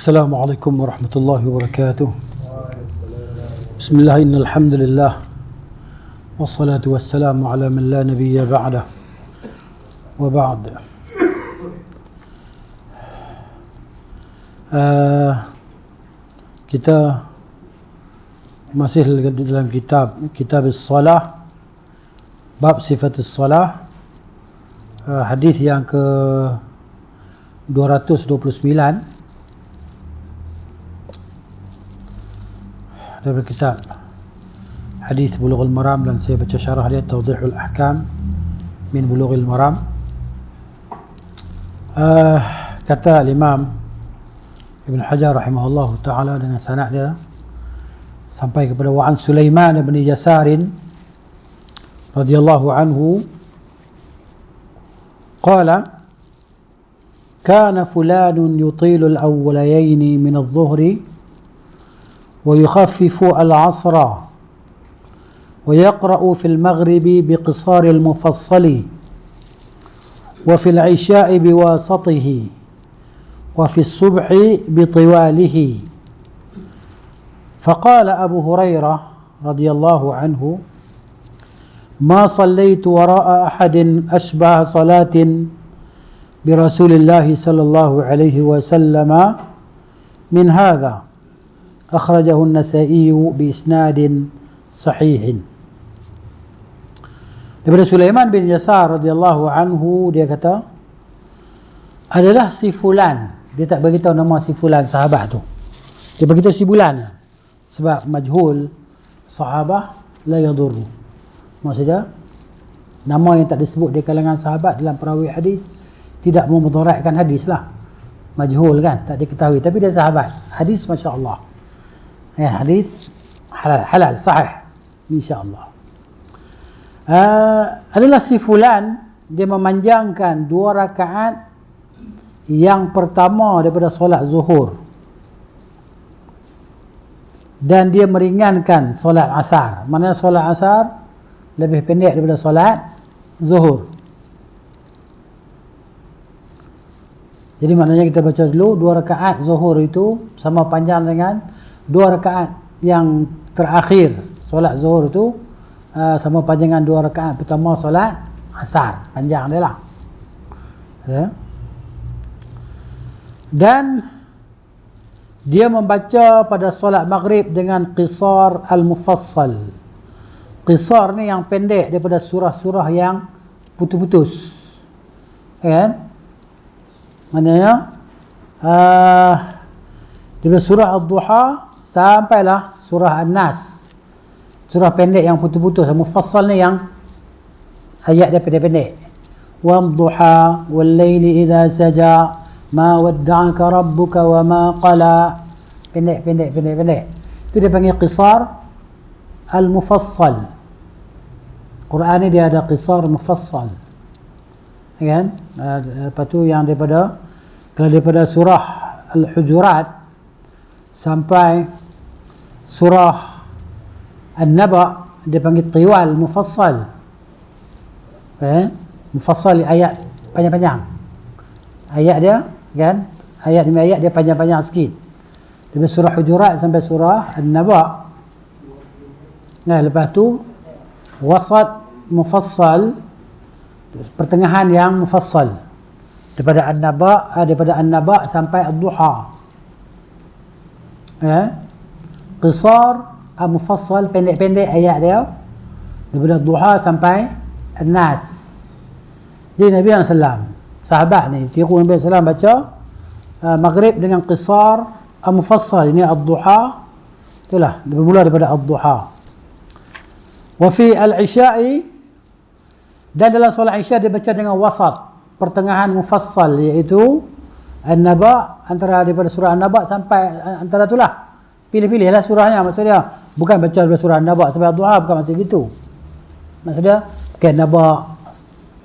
السلام عليكم ورحمة الله وبركاته. بسم الله إن الحمد لله والصلاة والسلام على من لا نبي بعده وبعد. Kita masih dalam kitab as-salah, bab sifat as-salah, hadis yang ke 229 dari kitab hadis Bulughul Maram, dan saya baca syarah dia Tawdihul Ahkam min Bulughul Maram. Kata Imam Ibn Hajar rahimahullah ta'ala dengan sanad dia sampai kepada wa'an Sulaiman bin Yasarin radhiyallahu anhu qala kana fulanun yutilu al-awwalayaini min adh-dhuhri ويخفف العصر ويقرأ في المغرب بقصار المفصل وفي العشاء بواسطه وفي الصبح بطواله. فقال أبو هريرة رضي الله عنه ما صليت وراء أحد أشبه صلاة برسول الله صلى الله عليه وسلم من هذا أخرجه النسائي بإسناد صحيح. Daripada Sulaiman bin Yasar radhiyallahu anhu, dia kata adalah si fulan. Dia tak beritahu nama si fulan sahabat tu, dia beritahu si bulan, sebab majhul sahabah la yadurru, maksudnya nama yang tak disebut di kalangan sahabat dalam perawi hadis tidak memudaratkan hadis lah. Majhul kan, tak diketahui, tapi dia sahabat, hadis masya-Allah, ya, hadis halal sahih insya-Allah. Adalah si fulan, dia memanjangkan 2 rakaat yang pertama daripada solat zuhur, dan dia meringankan solat asar. Maknanya solat asar lebih pendek daripada solat zuhur. Jadi maknanya kita baca dulu 2 rakaat zuhur itu sama panjang dengan 2 rakaat yang terakhir solat zuhur itu sama panjang dengan 2 rakaat pertama solat asar. Panjang dia lah, ya. Dan dia membaca pada solat maghrib dengan qisar al-mufassal. Qisar ni yang pendek daripada surah-surah yang putus-putus, kan? Maknanya daripada surah Ad-Duha sampailah surah An-Nas, surah pendek yang putus-putus. Mufassal ni yang ayat dia pendek-pendek. Wad-duha wal-laili idza saja ma wadda'aka rabbuka wa ma qala. Pendek. Itu dia panggil qisar al-mufassal. Quran ni dia ada qisar mufassal, kan? Lepas tu yang kalau daripada surah Al-Hujurat sampai surah An-Naba dia panggil tiwal mufassal, mufassal ayat panjang-panjang ayat dia, kan? Ayat demi ayat dia panjang-panjang sikit, dari surah Hujurat sampai surah An-Naba. Nah, lepas tu wasat mufassal, pertengahan yang mufassal, daripada An-Naba sampai Ad-Duha. Qisar al-mufassal, pendek-pendek ayat dia, daripada Ad-Duha sampai An-Nas. Jadi Nabi SAW, sahabat ni tiru Nabi SAW baca maghrib dengan qisar al-mufassal. Ini Ad-Duha, itulah bermula daripada Ad-Duha. Wa fi al-isya'i, dan dalam solat isya dia baca dengan wasat, pertengahan mufassal, iaitu An-Naba, antara daripada surah An-Naba sampai antara itulah. Pilih-pilih lah surahnya, maksudnya bukan baca daripada surah An-Naba sampai Ad-Duha, bukan maksud gitu. Maksudnya bukan Naba,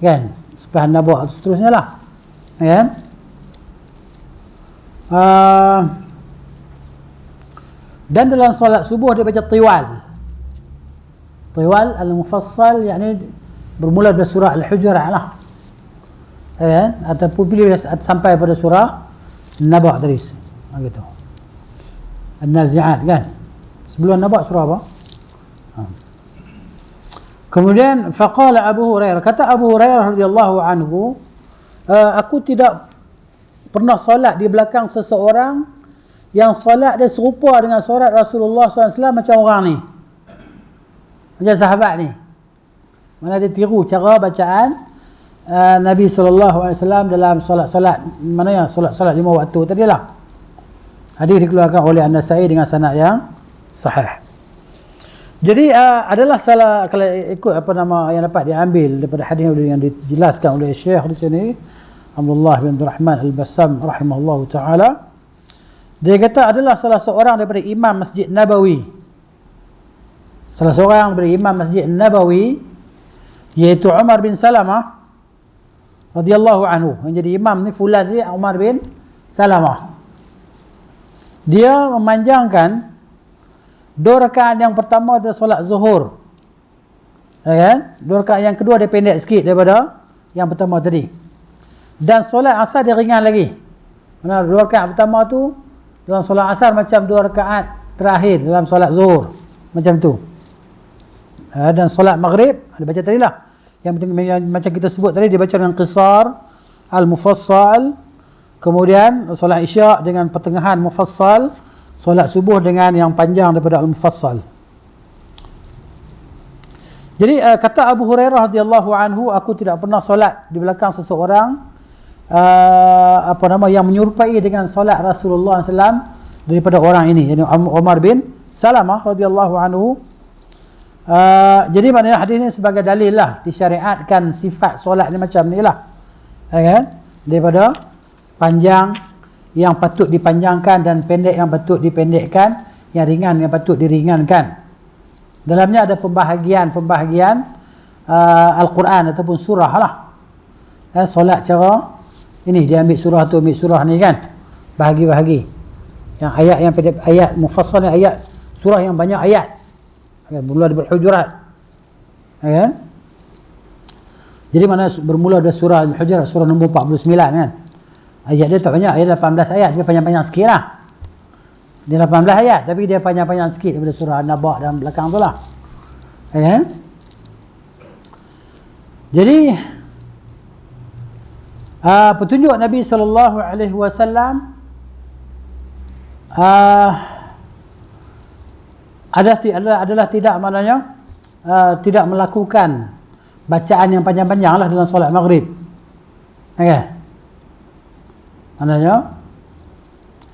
kan, sampai An-Naba seterusnya lah, kan? Dan dalam solat subuh dia baca tiwal al-mufassal, yakni bermula dari surah Al-Hujurat lah, kan? Ataupun pilih sampai pada surah Naba tadi. Gitu. An-Nazi'at kan. Sebelum nampak surah apa? Kemudian faqala Abu Hurairah, kata Abu Hurairah radhiyallahu anhu, aku tidak pernah solat di belakang seseorang yang solat dia serupa dengan solat Rasulullah SAW macam orang ni, macam sahabat ni. Mana dia tiru cara bacaan Nabi SAW dalam solat-solat, mana yang solat-solat 5 waktu tadi lah. Hadis dikeluarkan oleh An-Nasa'i dengan sanad yang sahih. Jadi adalah salah, kalau ikut apa nama yang dapat diambil daripada hadis yang dijelaskan oleh Syekh di sini, Abdullah bin Rahman Al-Bassam rahimahullahu taala. Dia kata adalah salah seorang daripada imam Masjid Nabawi. Salah seorang daripada imam Masjid Nabawi iaitu Umar bin Salamah radhiyallahu anhu. Yang jadi imam ni fulan dia Umar bin Salamah. Dia memanjangkan 2 rakaat yang pertama daripada solat zuhur, kan? 2 rakaat yang kedua dia pendek sikit daripada yang pertama tadi. Dan solat asar dia ringan lagi. Mana 2 rakaat pertama tu dalam solat asar macam 2 rakaat terakhir dalam solat zuhur, macam tu. Dan solat maghrib dia baca tadi lah, yang macam kita sebut tadi, dia baca dengan qisar al-mufassal. Kemudian solat isyak dengan pertengahan mufassal, solat subuh dengan yang panjang daripada al-mufassal. Jadi kata Abu Hurairah radhiyallahu anhu, aku tidak pernah solat di belakang seseorang yang menyerupai dengan solat Rasulullah SAW daripada orang ini, yakni Umar bin Salamah radhiyallahu anhu. Jadi maknanya hadis ini sebagai dalil lah disyariatkan sifat solat ni macam ni lah, kan? Daripada panjang yang patut dipanjangkan dan pendek yang patut dipendekkan, yang ringan yang patut diringankan. Dalamnya ada pembahagian Al-Quran ataupun surah lah. Solat cara ini, dia ambil surah tu, ambil surah ni kan, bahagi-bahagi. Yang ayat yang pendek, ayat mufassal ni ayat surah yang banyak ayat, kan? Bermula dari Al-Hujurat, kan? Jadi mana bermula dari surah Al-Hujurat, surah nombor 49 kan. Ayat dia tak banyak, ayat 18 ayat, dia panjang-panjang sikit lah. Dia 18 ayat, tapi dia panjang-panjang sikit daripada surah An-Naba dalam belakang tu lah. Ya? Jadi petunjuk Nabi SAW adalah tidak, maknanya tidak melakukan bacaan yang panjang-panjang lah dalam solat maghrib. Okay? Maknanya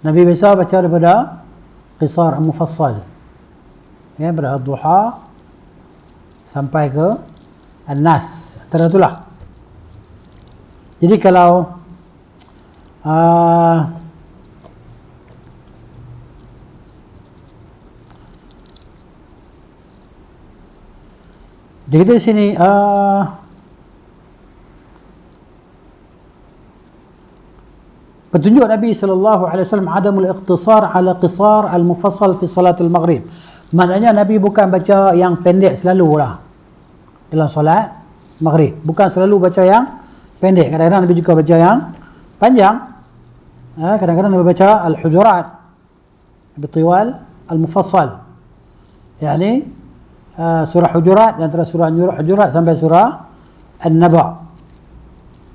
Nabi biasa baca daripada qisar al-mufassal, ya, daripada ad-duha sampai ke an-nas, antara itulah. Jadi kalau jadi di sini petunjuk Nabi SAW adamul ikhtisar ala qisar al-mufassal fi salatul maghrib. Maknanya Nabi bukan baca yang pendek selalu lah dalam solat maghrib. Bukan selalu baca yang pendek. Kadang-kadang Nabi juga baca yang panjang. Kadang-kadang Nabi baca al-Hujurat, bitiwal al-mufassal. Yani surah Hujurat, antara surah Hujurat sampai surah An-Naba.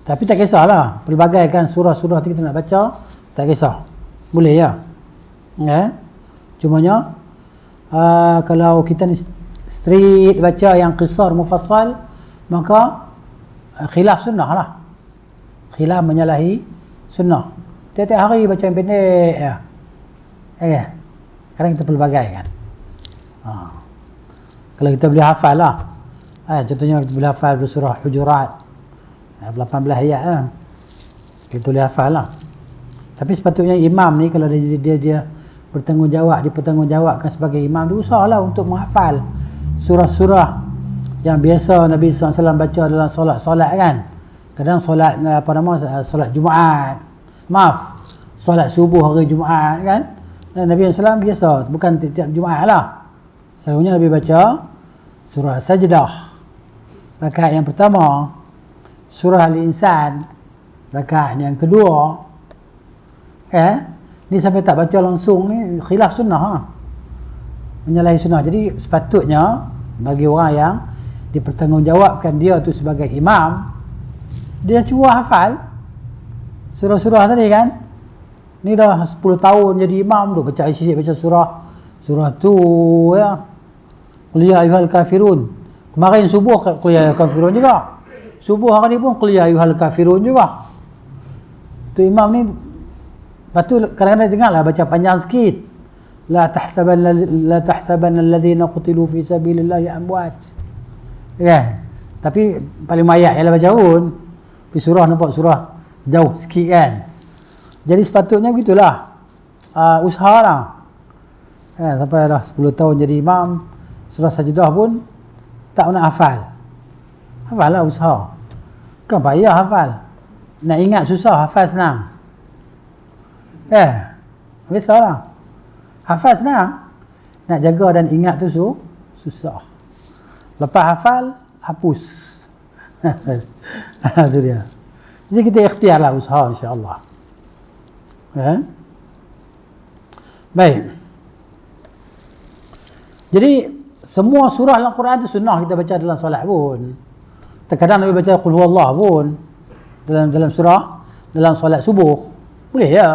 Tapi tak kisahlah, pelbagai kan surah-surah kita nak baca, tak kisah, boleh ya. Cumanya kalau kita ni straight baca yang qisar mufassal, maka khilaf sunnah lah, khilaf menyalahi sunnah. Tiap-tiap hari baca yang pendek ya. Kadang kita pelbagai kan. Kalau kita boleh hafal lah, contohnya kita boleh hafal surah Hujurat 18 ayat lah, kita boleh hafal lah. Tapi sepatutnya imam ni kalau dia bertanggungjawab, dipertanggungjawabkan sebagai imam, dia usahalah untuk menghafal surah-surah yang biasa Nabi SAW baca dalam solat-solat kan. Kadang solat solat Jumaat, solat subuh hari Jumaat kan. Dan Nabi SAW biasa, bukan tiap Jumaat lah, selalunya Nabi baca surah Sajdah rakaat yang pertama, surah Al-Insan rakaat yang kedua, Ni sampai tak baca langsung ni khilaf sunnah ha. Menyalahi sunnah. Jadi sepatutnya bagi orang yang dipertanggungjawabkan dia tu sebagai imam, dia cuba hafal surah-surah tadi kan. Ni dah 10 tahun jadi imam tu baca surah tu ya. Qul ya ayyuhal kafirun. Kemarin subuh qul ya ayyuhal kafirun juga. Subuh hari ni pun qul ya ayyuhal kafirun juga. Tu imam ni lepas kadang-kadang dengarlah baca panjang sikit. La tahsabanna alladhina qutilu fi sabilillahi amwat. Kan? Tapi paling mayak ialah baca pun. Di surah nampak surah jauh sikit kan. Jadi sepatutnya begitulah. Usahalah. Sampai dah 10 tahun jadi imam, surah Sajdah pun tak nak hafal. Hafallah usaha. Kan payah hafal. Nak ingat susah, hafal senang. Biasalah. Hafal senang. Nak jaga dan ingat tu susah. Lepas hafal, hapus. Itu dia. Jadi kita ikhtiarlah usaha insya-Allah. Baik. Jadi semua surah dalam Quran tu sunnah kita baca dalam solat pun. Terkadang Nabi baca qul huwallah pun dalam surah dalam solat subuh. Boleh ya.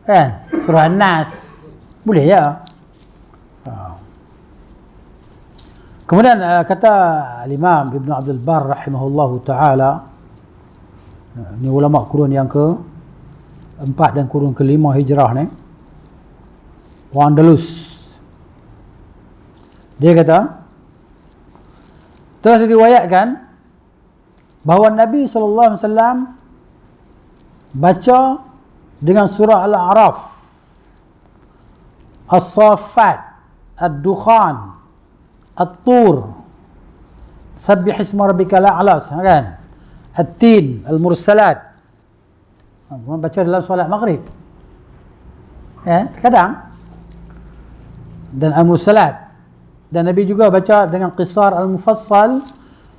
Kan? Surah An-Nas boleh ya. Kemudian kata Imam Ibn Abdul Bar rahimahullahu taala, ni ulama kurun yang ke-4 dan kurun ke-5 Hijrah ni, orang Andalus. Dia kata telah diriwayatkan bahawa Nabi sallallahu alaihi wasallam baca dengan surah Al-A'raf, As-Saffat, Ad-Dukhan, At-Tur, Sabbih isma rabbikal a'la kan, At-Tin, Al-Mursalat. Baca dalam solat maghrib. Terkadang. Dan Al-Mursalat. Dan Nabi juga baca dengan Qisar Al-Mufassal,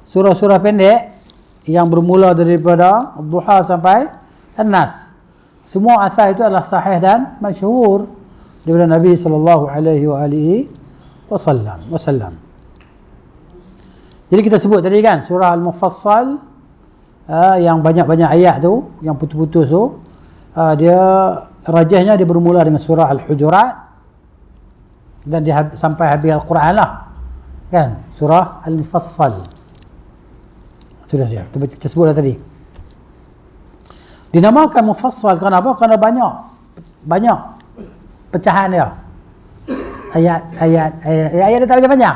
surah-surah pendek yang bermula daripada Ad-Duha sampai An-Nas. Semua athar itu adalah sahih dan masyhur daripada Nabi sallallahu alaihi wasallam. Jadi kita sebut tadi kan surah Al-Mufassal, yang banyak-banyak ayat tu, yang putus-putus tu, dia rajahnya dia bermula dengan surah Al-Hujurat dan dia sampai habis Al-Quran lah kan, surah Al-Mufassal. Sudah dia kita sebut dah tadi. Dinamakan Mufassal kenapa? Kerana banyak pecahan dia. Ayat dia tak panjang.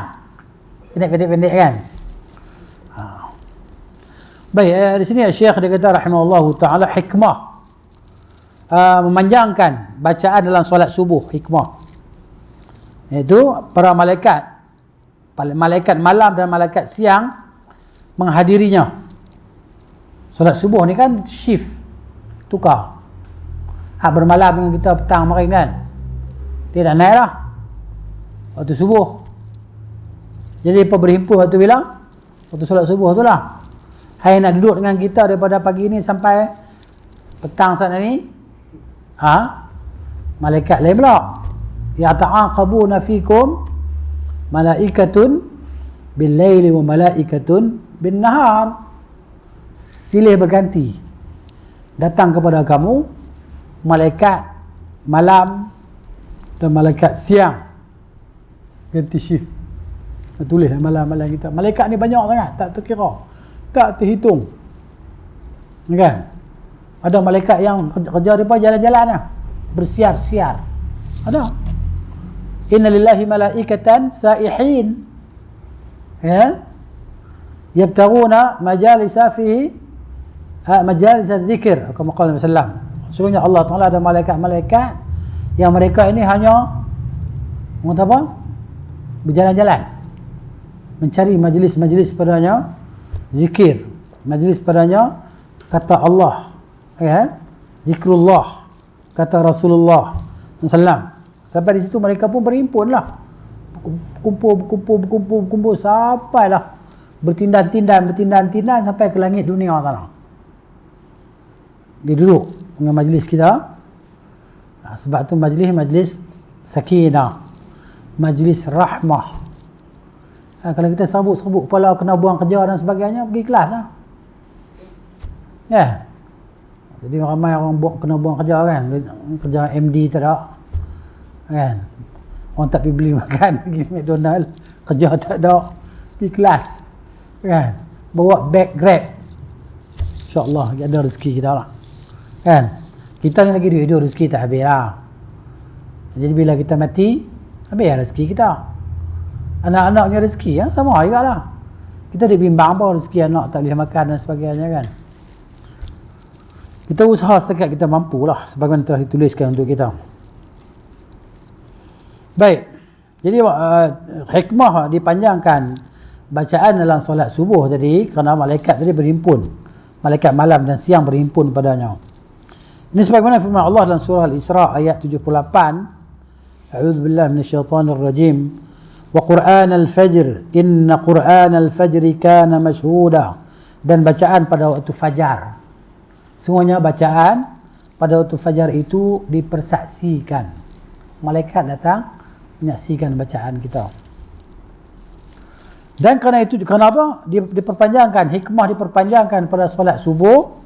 Pendek kan. Baik, di sini Syekh dia kata rahimahullahu taala hikmah memanjangkan bacaan dalam solat subuh, hikmah. Iaitu para malaikat malam dan malaikat siang menghadirinya. Solat subuh ni kan shift, tukar. Hak bermalam dengan kita petang kemarin kan, dia dah naik lah waktu subuh. Jadi apa berhimpun waktu bila? Waktu solat subuh tu lah. Hai nak duduk dengan kita daripada pagi ni sampai petang sana ni, malaikat lain pula. Ya ta'aqabuna fikum malaikatun bil laili wa malaikatun bin nahar. Silih berganti datang kepada kamu malaikat malam dan malaikat siang, ganti shift. Tulis malam-malam kita. Malaikat ni banyak sangat, tak terkira, tak terhitung kan. Ada malaikat yang kerja depa jalan-jalan lah, bersiar-siar. Ada. Inna lillahi malaikatan saihin, yabtaguna majalisa fihi majalis dzikr, kama qala Nabi sallallahu alaihi wasallam. Sesungguhnya Allah Taala ada malaikat-malaikat yang mereka ini hanya berjalan-jalan, mencari majlis-majlis padanya zikir, majlis padanya kata Allah, zikrullah, kata Rasulullah sallallahu. Sampai di situ mereka pun berhimpun lah, berkumpul sampailah bertindan sampai ke langit dunia sana. Dia duduk dengan majlis kita, Sebab tu majlis sakinah, majlis rahmah. Kalau kita sabuk kepala kena buang kerja dan sebagainya, pergi kelas lah. Ya. Jadi ramai orang kena buang kerja kan, kerja MD tak ada kan, orang tak pergi beli makan pergi McDonald, kerja tak ada, pergi kelas kan, bawa bag Grab, insyaAllah ada rezeki kita lah kan. Kita ni lagi hidup rezeki tak habis lah. Jadi bila kita mati, habis lah rezeki kita. Anak-anaknya rezeki ya, sama juga lah. Kita dibimbang apa rezeki anak tak boleh makan dan sebagainya kan. Kita usaha setakat kita mampu lah, sebagaimana telah dituliskan untuk kita. Baik, jadi hikmah dipanjangkan bacaan dalam solat subuh tadi kerana malaikat tadi berhimpun, malaikat malam dan siang berhimpun padanya. Ini sebagaimana firman Allah dalam surah Al-Isra ayat 78, A'udzubillahi minasyaitonir rajim. Wa Qur'anal fajr, inna Qur'anal fajri kana mashhuda. Dan bacaan pada waktu fajar. Semuanya bacaan pada waktu fajar itu dipersaksikan. Malaikat datang menyaksikan bacaan kita. Dan kerana itu, kenapa diperpanjangkan, hikmah diperpanjangkan pada solat subuh?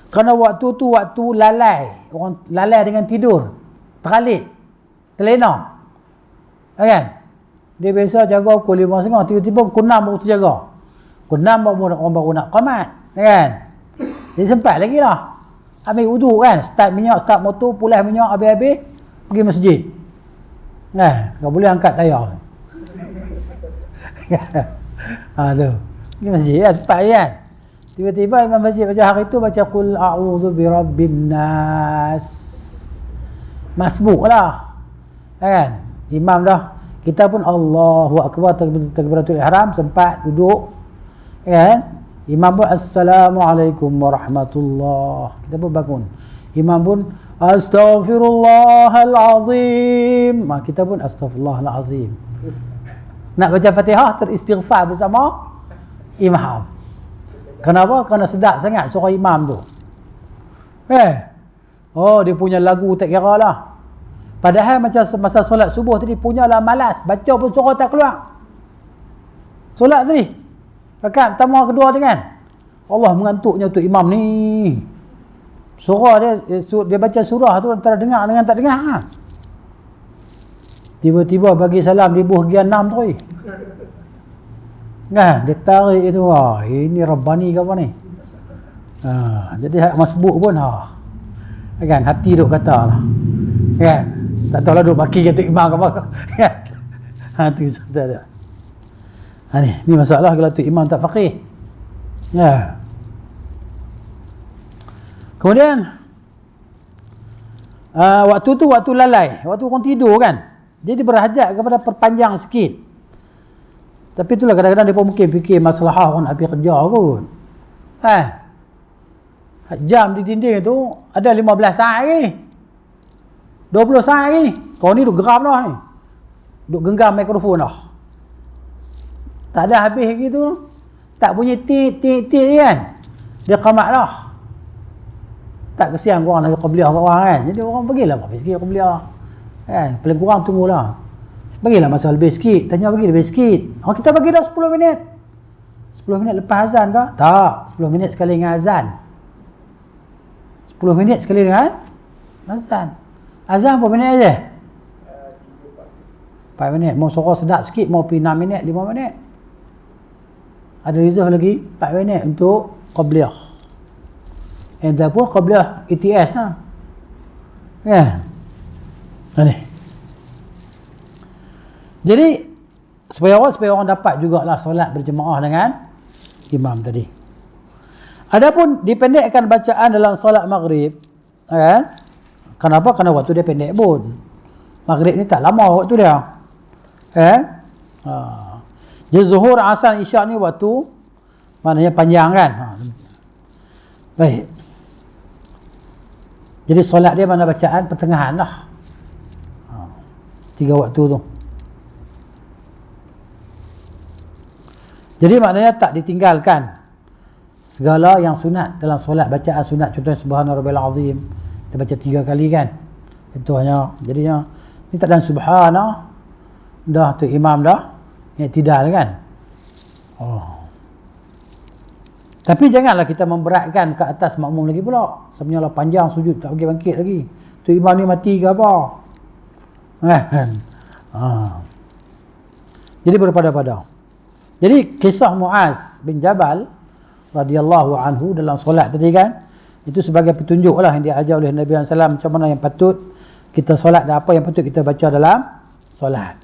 Kerana waktu tu waktu lalai, orang lalai dengan tidur, terlalit, terlena, kan? Dia biasa jaga pukul 5.30, tiba-tiba pukul 6 baru terjaga, pukul 6 orang baru nak qamat, kan? Jadi sempat lagi lah, ambil wudu kan, start minyak, start motor, pulas minyak, habis-habis pergi masjid. Tak boleh angkat tayar. Tu pergi masjid lah, cepat kan. Tiba-tiba imam masjid baca hari tu baca qul a'udzu birabbin nas, masbuk lah kan, imam dah, kita pun Allahu akbar, takbiratul ihram, sempat duduk kan, imam pun assalamualaikum warahmatullah, kita pun bangun, imam pun astaghfirullahalazim, kita pun astaghfirullahalazim, nak baca Fatihah teristighfar bersama imam. Kenapa? Kerana sedap sangat suara imam tu. Oh, dia punya lagu tak kira lah. Padahal macam masa solat subuh tadi punyalah malas, baca pun suara tak keluar. Solat tadi, rakaat pertama kedua tu kan, Allah mengantuknya tu imam ni. Surah dia baca surah tu antara dengar dengan tak dengar. Tiba-tiba bagi salam di buah 6 tu. Kan, dia tarik itu, ini Rabbani ke apa ni? Jadi hak masbuk pun kan, hati duk kata lah. Kan? Tak tahulah duk maki kata imam ke apa. Kan? Tu tak ada. Ni masalah kalau tu imam tak faqih. Ya. Kemudian waktu tu waktu lalai, waktu orang tidur kan. Jadi berhajat kepada perpanjang sikit. Tapi itulah kadang-kadang dia pun mungkin fikir masalah orang nak pergi kerja kot. Jam di dinding tu ada 15 saat lagi, 20 saat lagi. Kau ni duk geram dah ni, duk genggam mikrofon dah, tak ada habis lagi tu. Tak bunyi tik kan, dia qamat dah. Tak kesian korang nak qabliyah kat orang kan. Jadi orang bagilah habis sikit qabliyah kan, paling kurang tunggulah, bagilah masa lebih sikit, tanya bagi lebih sikit. Kita bagi dah 10 minit. 10 minit lepas azan ke? Tak, 10 minit sekali dengan azan. 10 minit sekali dengan azan. Azan berapa minit aja? 4 minit. Mau suara sedap sikit, mau pergi 6 minit, 5 minit. Ada reserve lagi 4 minit untuk qabliyah. Yang pun qabliyah ETS lah. Kan? Ni. Jadi supaya orang dapat jugalah solat berjemaah dengan imam tadi. Adapun dipendekkan bacaan dalam solat maghrib, kan? Kenapa? Kerana waktu dia pendek pun. Maghrib ni tak lama waktu dia. Jadi zuhur, asar, isyak ni waktu maknanya panjang kan. Baik. Jadi solat dia mana bacaan pertengahan lah. 3 waktu tu. Jadi maknanya tak ditinggalkan segala yang sunat dalam solat, bacaan sunat, contohnya subhana rabbil azim kita baca 3 kali kan, contohnya. Jadinya ni tak ada subhanah, dah tu imam dah i'tidal kan. Tapi janganlah kita memberatkan ke atas makmum lagi pula. Sebenarnya lah panjang sujud tak pergi bangkit lagi. Tu imam ni mati ke apa? Kan? Jadi berpada-pada. Jadi kisah Muaz bin Jabal radhiyallahu anhu dalam solat tadi kan, itu sebagai petunjuk lah yang diajar oleh Nabi SAW macam mana yang patut kita solat dan apa yang patut kita baca dalam solat.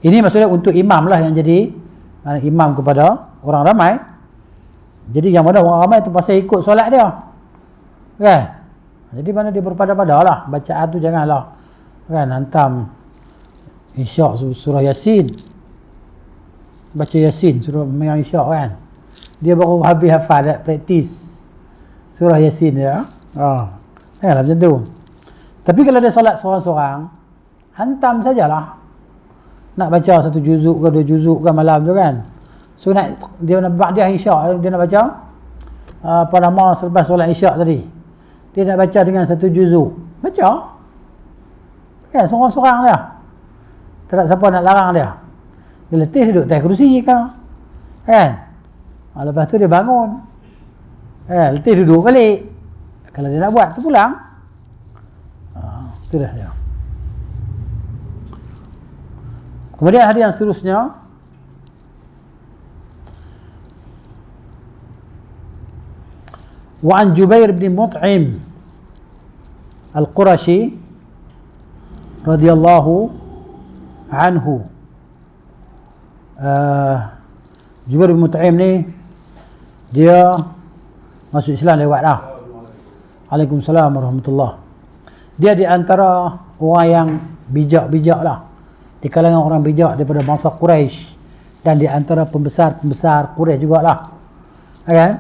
Ini maksudnya untuk imam lah yang jadi imam kepada orang ramai. Jadi yang mana orang ramai tu pasal ikut solat dia kan. Jadi mana dia berpada-pada lah bacaan tu, janganlah kan hantam isyak surah Yasin, baca Yasin surah yang isyak kan, dia baru habis hafal dah praktis surah Yasin dia. Janganlah macam tu. Tapi kalau dia solat seorang-seorang, hantam sajalah. Nak baca satu juzuk ke 2 juzuk ke malam tu kan. So dia nak isyak, dia nak baca selepas solat isyak tadi, dia nak baca dengan satu juzuk, baca kan seorang-seorang dia. Tak ada siapa nak larang dia. Dia letih duduk atas kerusi ke kan. Lepas tu dia bangun, letih duduk balik. Kalau dia nak buat tu pulang. Itu dah dia. Kemudian hadis yang seterusnya, wa an Jubair bin Mut'im Al-Qurashi radhiyallahu anhu. Jubair bin Mut'im ni dia masuk Islam lewat dah. Waalaikumsalam warahmatullahi. Dia di antara orang yang bijak-bijak lah, di kalangan orang bijak daripada bangsa Quraisy, dan di antara pembesar-pembesar Quraisy jugalah. Okay?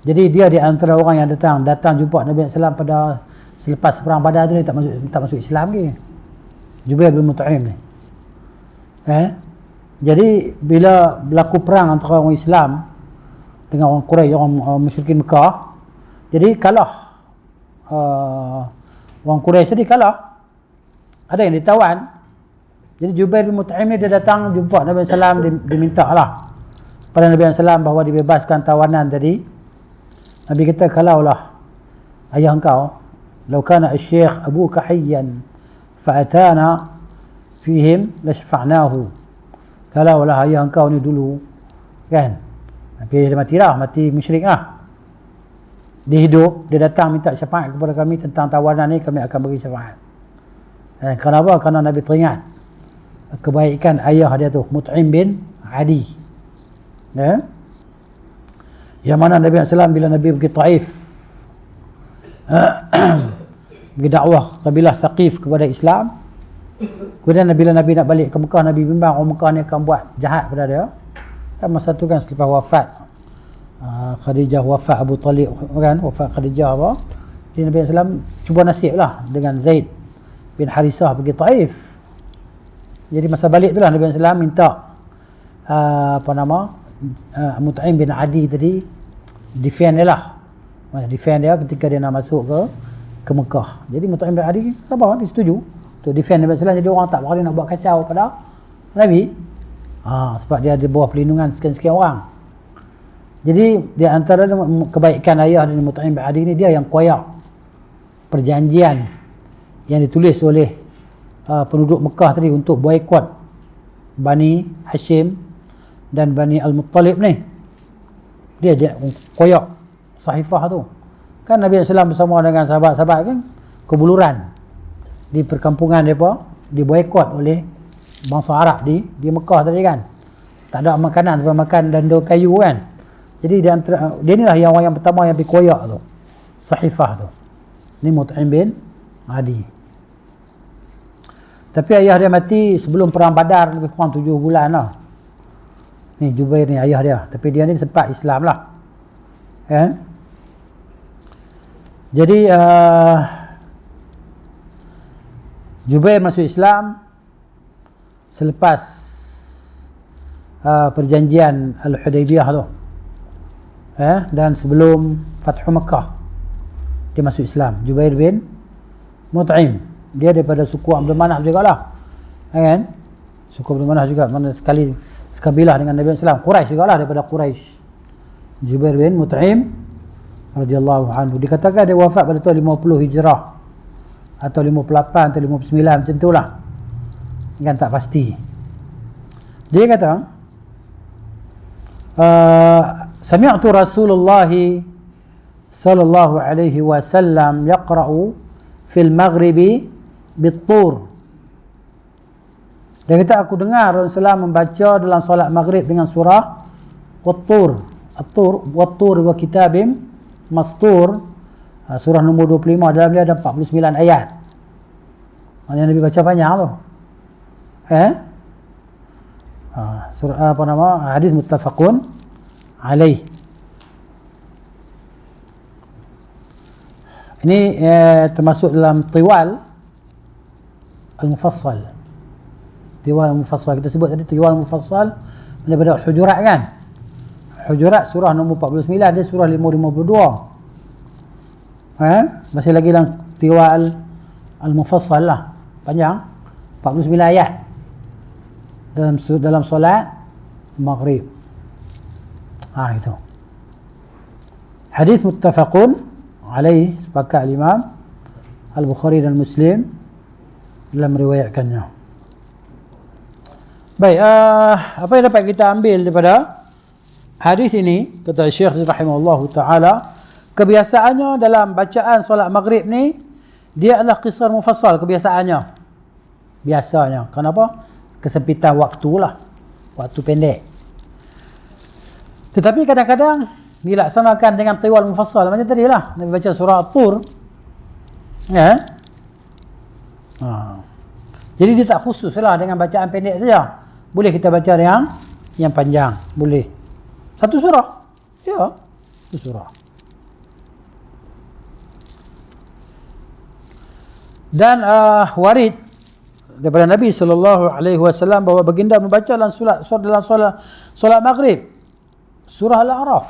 Jadi dia di antara orang yang datang jumpa Nabi SAW pada selepas perang Badar tu, ni tak masuk Islam lagi. Jubair bin Mut'im ni. Jadi bila berlaku perang antara orang Islam dengan orang Quraisy, orang musyrikin Mekah, jadi kalah orang Quraisy tadi kalah. Ada yang ditawan. Jadi Jubair bin Mut'im ni dia datang jumpa Nabi SAW, diminta lah pada Nabi SAW bahawa dibebaskan tawanan tadi. Nabi kata, kalaulah ayah engkau, lau kana asy-syekh abuka hayyan fa'atana fihim lashfa'nahu. Kalaulah ayah engkau ni dulu kan, tapi dia mati dah, mati musyrik lah, dia hidup, dia datang minta syafaat kepada kami tentang tawanan ni, kami akan beri syafaat. Kenapa? Kerana Nabi teringat kebaikan ayah dia tu, Mut'im bin Adi, yang mana Nabi SAW bila Nabi pergi Taif pergi dakwah kabilah Thaqif kepada Islam, kemudian bila Nabi nak balik ke Mekah, Nabi bimbang orang Mekah ni akan buat jahat pada dia kan. Masa tu kan selepas wafat Khadijah, wafat Abu Talib kan, wafat Khadijah apa, jadi Nabi SAW cuba nasib lah dengan Zaid bin Harisah pergi Taif. Jadi masa balik tu lah Nabi SAW minta Mut'im bin Adi tadi defend dia lah, defend dia ketika dia nak masuk ke Mekah. Jadi Mut'im bin Adi apa, dia setuju tu defend Nabi SAW. Jadi orang tak berani nak buat kacau pada Nabi, sebab dia ada bawah perlindungan sekian-sekian orang. Jadi di antara kebaikan ayah dan Mut'im bin Adi ni, dia yang koyak perjanjian yang ditulis oleh penduduk Mekah tadi untuk boikot Bani Hashim dan Bani Al-Muttalib ni. Dia koyak sahifah tu kan. Nabi SAW bersama dengan sahabat-sahabat kan kebuluran di perkampungan mereka, diboikot oleh bangsa Arab di Mekah tadi kan. Tak ada makanan, sebab makan dandul kayu kan. Jadi dia inilah yang orang yang pertama yang pergi koyak tu sahifah tu, ni Mut'im bin Adi. Tapi ayah dia mati sebelum perang Badar lebih kurang 7 bulan lah. Ni Jubair ni ayah dia, tapi dia ni sempat Islam lah. Jadi Jubair masuk Islam selepas perjanjian Al-Hudaybiyah tu, dan sebelum Fathu Mekah. dia masuk Islam. Jubair bin Mut'im, dia daripada suku Abdul Manaf jugalah, kan? Suku Abdul Manaf juga, mana sekali sekabilah dengan Nabi SAW. Quraisy jugalah, daripada Quraisy. Jubair bin Mut'im radhiyallahu anhu, dikatakan dia wafat pada tahun 50 Hijrah atau 58 atau 59 macam itulah, kan, tak pasti. Dia kata, sami'tu Rasulullah sallallahu alaihi wasallam yaqra'u fil maghribi bit-tur. Dia kata, aku dengar Rasulullah membaca dalam solat maghrib dengan surah Wat-Tur. At-Tur, Wat-Tur wa kitabim mastur. Surah nombor 25, dalam dia ada 49 ayat. Maknanya Nabi baca panjang tu. Surah apa nama? Hadis muttafaqun alaih. Ini termasuk dalam tiwal al-mufassal. Tiwal al-mufassal, kita sebut tadi tiwal al-mufassal daripada Hujurat, kan? Hujurat surah nombor 49, dia surah 552. Masih lagi dalam tiwal al-mufassal lah, panjang, 49 ayat dalam solat maghrib. Itu hadis muttafaqun alaih, sepakat Imam Al-Bukhari dan Muslim dalam meriwayatkannya. Baik, apa yang dapat kita ambil daripada hadis ini? Kata Syekh rahimahullahu taala, kebiasaannya dalam bacaan solat maghrib ni, dia adalah qisar mufassal kebiasaannya. Biasanya. Kenapa? Kesempitan waktulah. Waktu pendek. Tetapi kadang-kadang dilaksanakan dengan tiwal mufassal. Macam tadi lah, Nabi baca surah At-Tur. Jadi dia tak khusus lah dengan bacaan pendek saja. Boleh kita baca yang panjang. Boleh. Satu surah. Ya, satu surah. Dan warid daripada Nabi sallallahu alaihi wasallam bahawa baginda membaca dalam solat maghrib surah Al-A'raf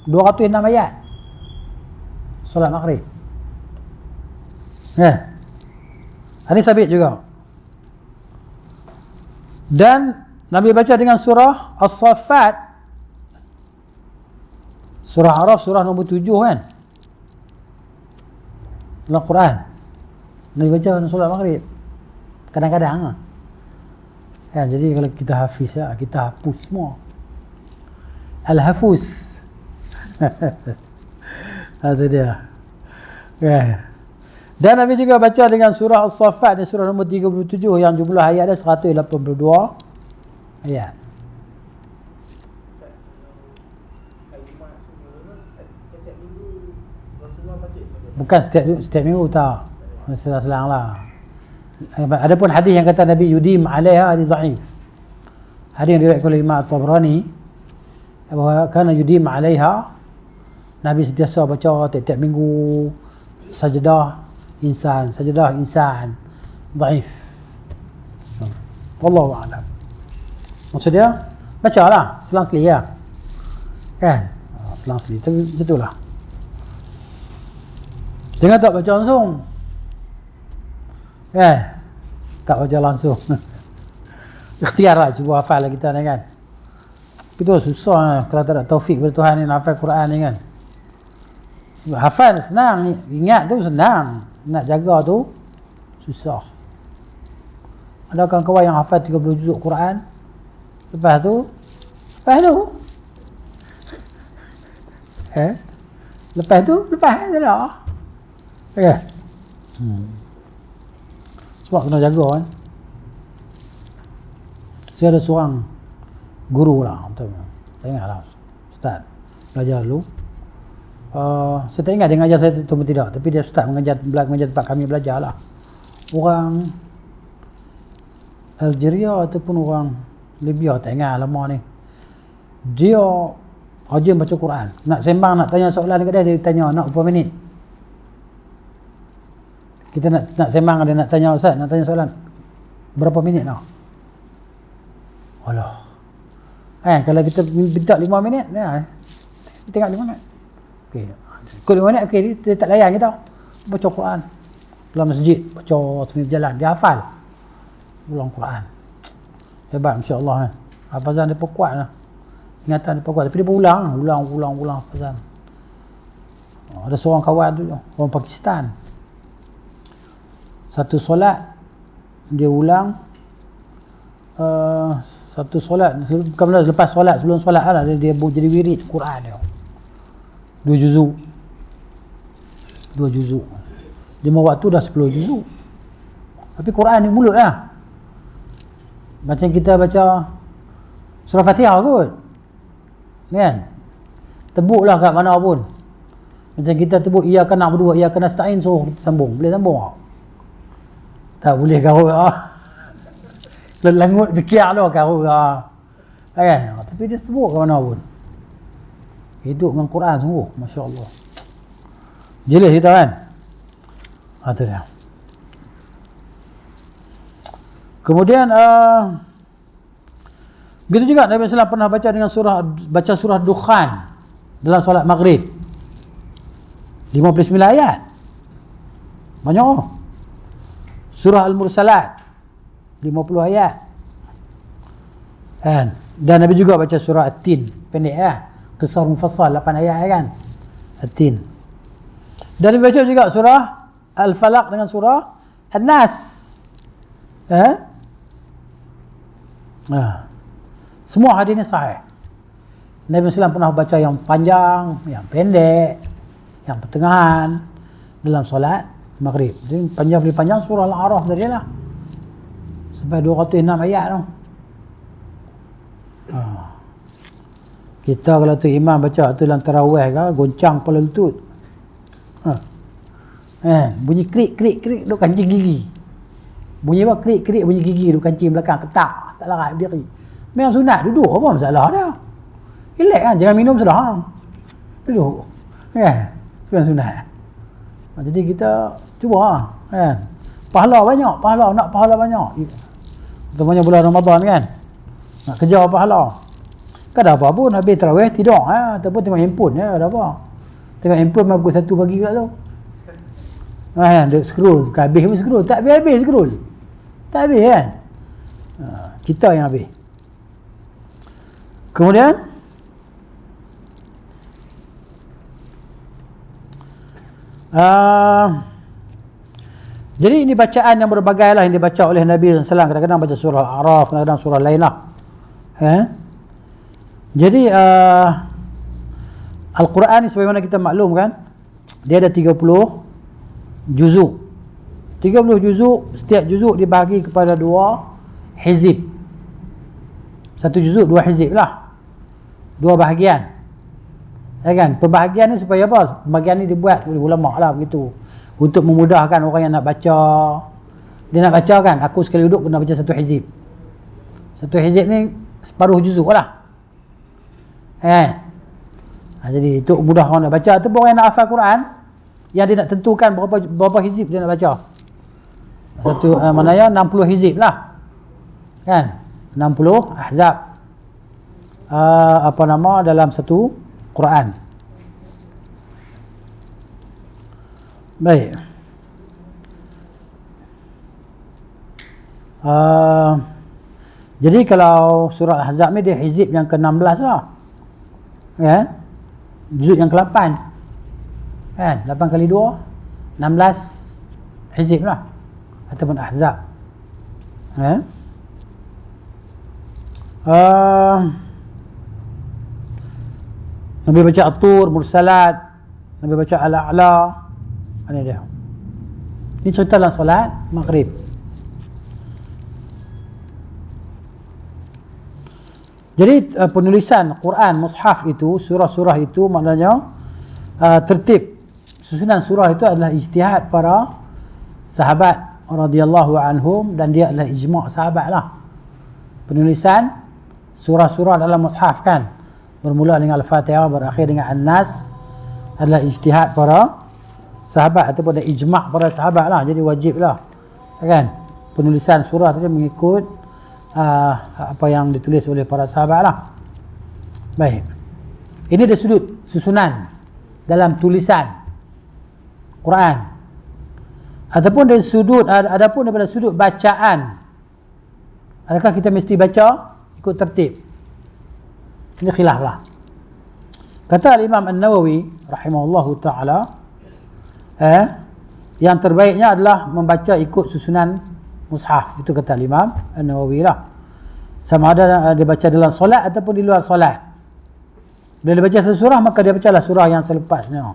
206 ayat solat maghrib. Hadis sabit juga. Dan Nabi baca dengan surah As-Saffat, surah Araf, surah nombor 7, kan, dalam Quran. Nabi baca dalam solat maghrib kadang-kadang. Jadi kalau kita hafiz, kita hapus semua. Al-Hafuz. Itu dia. Dan Nabi juga baca dengan surah As-Saffat, surah nombor 37 yang jumlah ayat dia 182 ayat. Bukan setiap minggu, tak. Selang-selang lah. Adapun hadis yang kata Nabi yudim alaiha, hadis dhaif. Hadis yang diriwayatkan oleh Imam At-Tabrani bahawa kana yudim alaiha, Nabi sentiasa baca tiap-tiap minggu sajdah insan, dhaif. Wallahu a'lam. Maksud dia bacalah selang-seli, kan, selang-seli. Tapi itulah, jangan tak baca langsung, tak baca langsung. Ikhtiar lah, cuba hafal lah kita ni, kan. Itu susah kalau tak ada taufik dari Tuhan ni nak hafal Quran ni, kan. Sebab hafal senang, ingat tu senang, nak jaga tu susah. Ada kawan-kawan yang hafal 30 juzuk Quran, lepas tu lepas tu tak ada. Sebab kena jaga, kan. Saya ada seorang guru lah, saya ingatlah, ustaz belajar dulu. Saya tak ingat dia mengajar saya atau tidak, tapi dia ustaz mengajar tempat kami belajar lah. Orang Algeria ataupun orang Libya, tak ingat lama ni. Dia rajin baca Quran. Nak sembang, nak tanya soalan dekat dia tanya nak berapa minit. Kita nak sembang, dia nak tanya ustaz, nak tanya soalan berapa minit nak. Alah. Kalau kita minta 5 minit, tengok 5 minit. Okey, Ikut mana okey, dia tak layan kita. Baca Quran dalam masjid, baca sambil berjalan, dia hafal ulang Quran. Hebat insya-Allah kan. Hafazan dia pun kuat lah. Ingatan dia pun kuat, tapi dia pun ulang hafazan. Ada seorang kawan tu, orang Pakistan. Satu solat dia ulang satu solat, bukan lepas solat, sebelum solat lah dia jadi wirid Quran dia. 2 juzuk. 5 waktu dah 10 juzuk. Tapi Quran ni mulut lah. Macam kita baca surah Fatihah kot. Kan? Tebuk lah kat mana pun. Macam kita tebuk iyyaka na'budu wa iyyaka nasta'in, so kita sambung. Boleh sambung tak? Tak boleh karut lah. Kalau langut fikir lah karut lah. Kan? Tapi dia tebuk kat mana pun. Hidup dengan Quran sungguh. Masya Allah. Jelas kita kan? Itu dia. Kemudian begitu juga Nabi SAW pernah baca dengan surah Dukhan dalam solat maghrib. 59 ayat. Banyak oh. Surah Al-Mursalat 50 ayat. Kan? Dan Nabi juga baca surah At-Tin, pendek ya. Qisar mufassal 8 ayat kan. At-Tin. Dan Nabi baca juga surah Al-Falaq dengan surah An-Nas. Semua hadis ni sahih. Nabi SAW pernah baca yang panjang, yang pendek, yang pertengahan dalam solat maghrib. Jadi panjang surah Al-A'raf tadi lah. Sampai 206 ayat tu. Kita kalau tu imam baca tu dalam tarawih ke, goncang kepala lutut. Bunyi krik duk kancing gigi. Bunyi apa? Krik bunyi gigi duk kancing belakang, ketak, tak larat berdiri. Memang sunat duduk, apa masalah dia? Relax kan, jangan minum sudah. Duduk. Kan? Memang sunat. Jadi kita cuba kan. Pahala banyak, nak pahala banyak. Semuanya bulan Ramadan kan. Nak kejar pahala. Kan ada apa pun habis tarawih tidur ataupun tengok handphone ada apa. Tengok handphone memang pukul 1 pagi pula tu. Duk scroll, habis pun scroll, tak habis scroll. Tak habis kan. Kita yang habis. Kemudian jadi ini bacaan yang berbagai lah yang dibaca oleh Nabi SAW. Kadang-kadang baca surah Al-A'raf, kadang-kadang surah lain lah. Jadi Al-Quran ni sebagaimana kita maklum kan, dia ada 30 juzuk. 30 juzuk, setiap juzuk dibagi kepada 2 hizib. Satu juzuk 2 hizib lah. 2 bahagian. Ya kan? Pembahagian ni supaya apa? Pembahagian ni dibuat oleh ulama lah begitu. Untuk memudahkan orang yang nak baca. Dia nak baca kan, aku sekali duduk kena baca 1 hizib. 1 hizib ni separuh juzuk lah. Jadi untuk mudah orang nak baca. Ataupun orang yang nak hafal Quran, yang dia nak tentukan berapa hizib dia nak baca. Satu maknanya 60 hizib lah. Kan? 60 ahzab. Dalam satu Quran. Baik. Jadi kalau surah Al-Ahzab ni dia hizib yang ke-16 lah. Ya. Juzuk yang ke-8. Kan? 8 kali 2 16 hizib lah. Ataupun Ahzab. Nabi baca At-Tur, Mursalat, Nabi baca Al-A'la. Ini dia. Ini cerita dalam solat maghrib. Jadi penulisan Quran, mushaf itu, surah-surah itu maknanya tertib. Susunan surah itu adalah ijtihad para sahabat radhiyallahu anhum dan dia adalah ijma' sahabat lah. Penulisan surah-surah dalam mushaf kan, bermula dengan Al-Fatihah, berakhir dengan An-Nas, adalah ijtihad para sahabat ataupun ijma' para sahabat lah. Jadi wajib lah kan penulisan surah tadi mengikut apa yang ditulis oleh para sahabat lah. Baik, ini dari sudut susunan dalam tulisan Quran, ataupun dari sudut, adapun daripada sudut bacaan, adakah kita mesti baca ikut tertib? Ini khilaf lah. Kata Imam An-Nawawi rahimahullahu ta'ala, yang terbaiknya adalah membaca ikut susunan mushaf. Itu kata Imam An-Nawawi lah. Sama ada dia baca dalam solat ataupun di luar solat. Bila dia baca satu surah, maka dia bacalah surah yang selepasnya.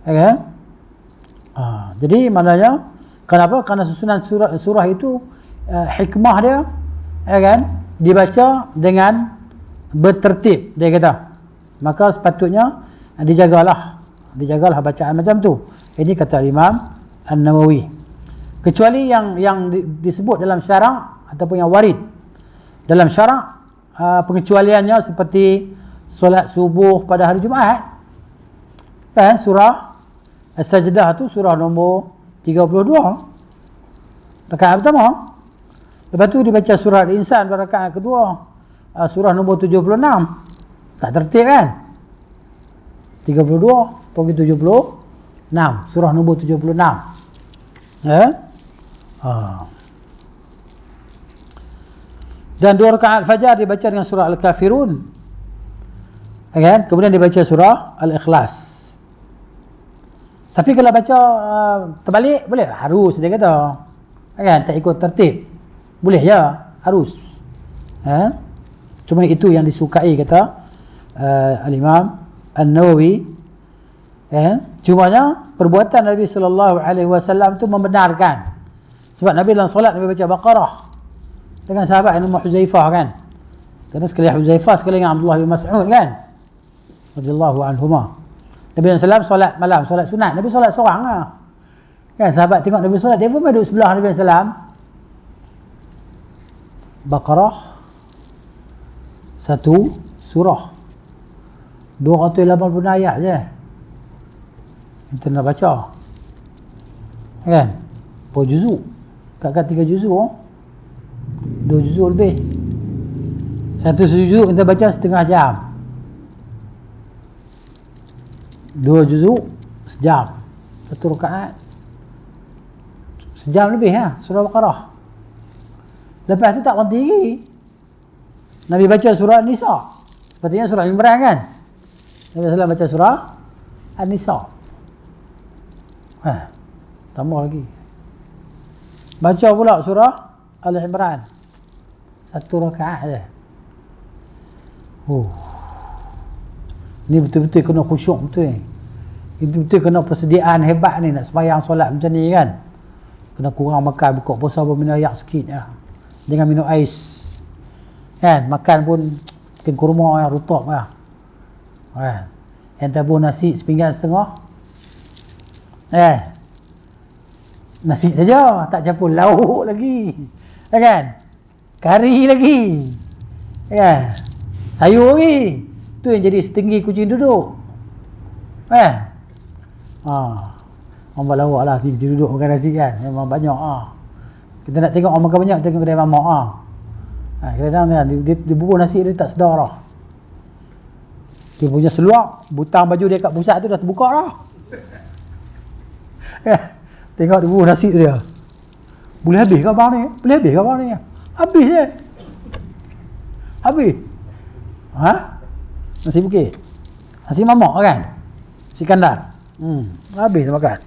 Okay? Jadi maknanya, kenapa? Kerana susunan surah itu hikmah dia, kan, dibaca dengan bertertib, dia kata. Maka sepatutnya dijagalah bacaan macam tu. Ini kata Imam An-Nawawi. Kecuali yang disebut dalam syarak ataupun yang warid dalam syarak, pengecualiannya seperti solat subuh pada hari Jumaat, kan, surah As-Sajdah tu surah nombor 32 rakaat pertama. Lepas tu dibaca surah Al-Insan pada rakaat kedua, surah nombor 76. Tak tertib kan? 32 pergi 76, surah nombor 76. Dan 2 rakaat fajar dibaca dengan surah Al-Kafirun, kan? Kemudian dibaca surah Al-Ikhlas. Tapi kalau baca terbalik boleh? Harus, dia kata, kan? Tak ikut tertib boleh je, harus. Cuma itu yang disukai, kata Al-Imam An-Nawawi. Cumanya perbuatan Nabi SAW tu membenarkan. Sebab Nabi dalam solat Nabi baca Baqarah dengan sahabat yang nama Huzaifah, kan. Kerana sekali Huzaifah, sekali dengan Abdullah bin Mas'ud, kan, radhiyallahu anhuma. Nabi SAW solat malam, solat sunat. Nabi solat seorang lah, kan. Sahabat tengok Nabi solat, dia pun duduk sebelah Nabi SAW. Baqarah 1 surah 280 ayat je kita nak baca, kan. Per juzuk, kat 3 juzuk, 2 juzuk lebih. Satu juzuk kita baca setengah jam, 2 juzuk sejam, 1 rakaat sejam lebih, surah Baqarah. Lepas tu tak berhenti lagi, Nabi baca surah An-Nisa, sepertinya surah Imran, kan. Nabi SAW baca surah An-Nisa, tambah lagi. Baca pula surah Al-Imran 1 rakaat je. Ni betul-betul kena khusyuk betul ni. Itu betul kena persediaan hebat ni nak sembahyang solat macam ni, kan. Kena kurang makan, buka puasa minum air sikit ya. Dengan minum ais, kan. Makan pun mungkin kurma yang rutab lah, kan. Yang tabur nasi sepinggan setengah, nasi saja, tak campur lauk lagi, kan. Kari lagi, kan. Sayur lagi. Tu yang jadi setinggi kucing duduk, orang lawak lah si kucing duduk makan nasi, kan. Memang banyak. Kita nak tengok orang makan banyak, tengok kedai mamak. Kadang-kadang dia bubur nasi dia tak sedar lah. Dia punya seluar, butang baju dia kat pusat tu dah terbuka dah. Tengok dia bubur nasi tu dia. Boleh habis ke abang ni? Boleh habis ke abang ni? Habis je. Habis. Nasi bukit. Nasi mamak, kan? Nasi kandar. Habis dah makan.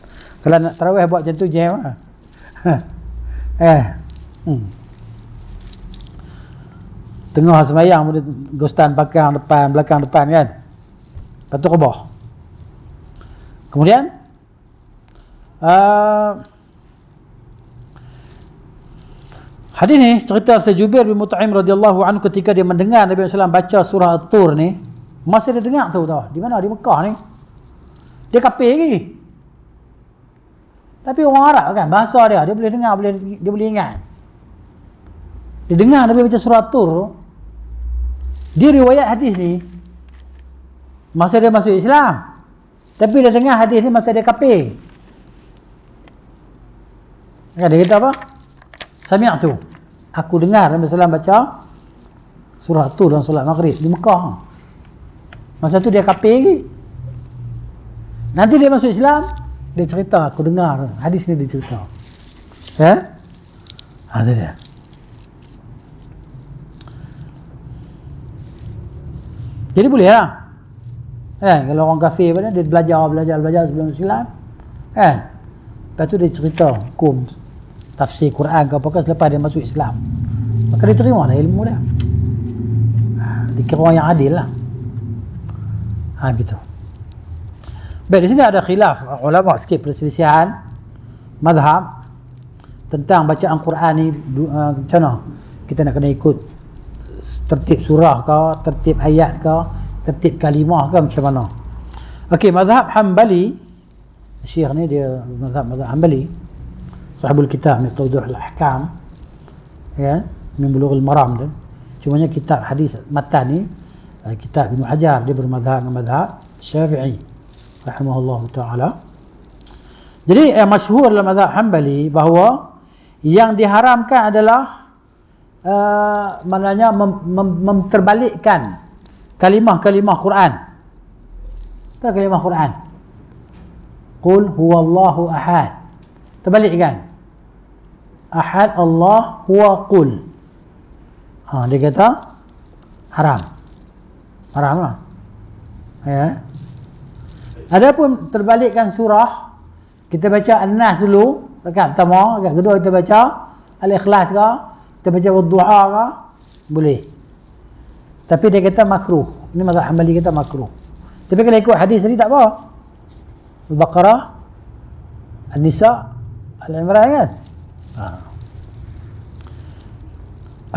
Kalau nak tarawih buat macam tu jam lah. Tengah sembahyang pun gostan belakang depan, kan. Lepas tu khabah. Kemudian hadis ni cerita Jubair bin Mut'im radhiyallahu anhu ketika dia mendengar Nabi SAW baca surah At-Tur ni. Masa dia dengar tu di mana? Di Mekah ni. Dia kafir lagi. Tapi orang Arab, kan, bahasa dia boleh dengar, dia boleh ingat. Dia dengar Nabi baca surah At-Tur tu. Dia riwayat hadis ni masa dia masuk Islam. Tapi dia dengar hadis ni masa dia kafir. Kan dia kata apa? Sami'tu. Aku dengar Nabi SAW baca surah At-Tur dalam solat Maghrib di Mekah. Masa tu dia kafir lagi. Nanti dia masuk Islam, dia cerita, aku dengar hadis ni dia cerita. Itu dia. Jadi boleh lah. Kalau orang kafir pada dia belajar sebelum Islam. Lepas tu dia cerita hukum tafsir Quran ke apa-apa selepas dia masuk Islam. Maka dia terima lah ilmu dia. Dia kira orang yang adil lah. Begitu. Baik, di sini ada khilaf ulama sikit perselisihan mazhab tentang bacaan Quran ni macam mana kita nak kena ikut tertib surah ke, tertib ayat ke, tertib kalimah ke, macam mana. Okey, mazhab Hanbali, Syekh ni dia mazhab Hanbali, sahibul kitab ni Tawdihul Ahkam, min Bulughul Maram tu. Cumanya kitab hadis matan ni kitab Ibnu Hajar, dia bermazhab dengan mazhab Syafi'i rahimahullahu taala. Jadi yang masyhur dalam mazhab Hanbali bahawa yang diharamkan adalah maknanya memterbalikkan kalimah-kalimah Quran. Itu kalimah Quran. Qul huwallahu ahad. Terbalikkan. Ahad Allah huwa qul. Dia kata haram. Haram lah. Adapun terbalikkan surah, kita baca An-Nas dulu, rakaat pertama, rakaat kedua kita baca Al-Ikhlas ke, kita baca Wadduha ke, boleh. Tapi dia kata makruh. Ini mazhab Hanbali kata makruh. Tapi kalau ikut hadis tadi tak apa. Al-Baqarah, An-Nisa, Al-Imran kan.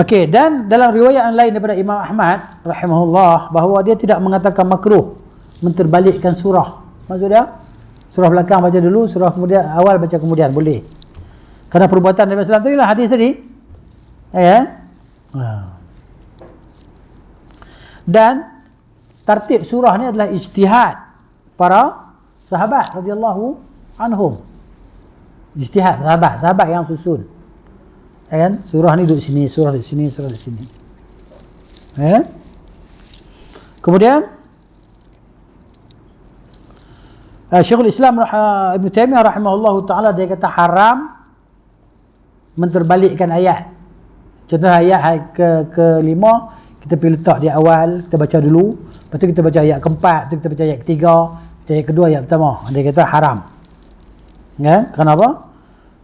Okey, dan dalam riwayat yang lain daripada Imam Ahmad rahimahullah bahawa dia tidak mengatakan makruh menterbalikkan surah. Maksud dia surah belakang baca dulu, surah kemudian awal baca kemudian, boleh. Kerana perbuatan Nabi sallallahu alaihi wasallam tadi lah hadis tadi. Dan tartib surah ni adalah ijtihad para sahabat radhiyallahu anhum. Ijtihad sahabat yang susun. Surah ni duduk sini, surah di sini, surah di sini. Kemudian Syekhul Islam Ibn Taimiyah rahimahullahu taala dia kata haram menterbalikkan ayat. Contoh ayat ke-5 kita pergi letak di awal, kita baca dulu, lepas tu kita baca ayat keempat, lepas tu kita baca ayat ketiga, baca ayat kedua, ayat pertama. Dia kata haram. Kenapa?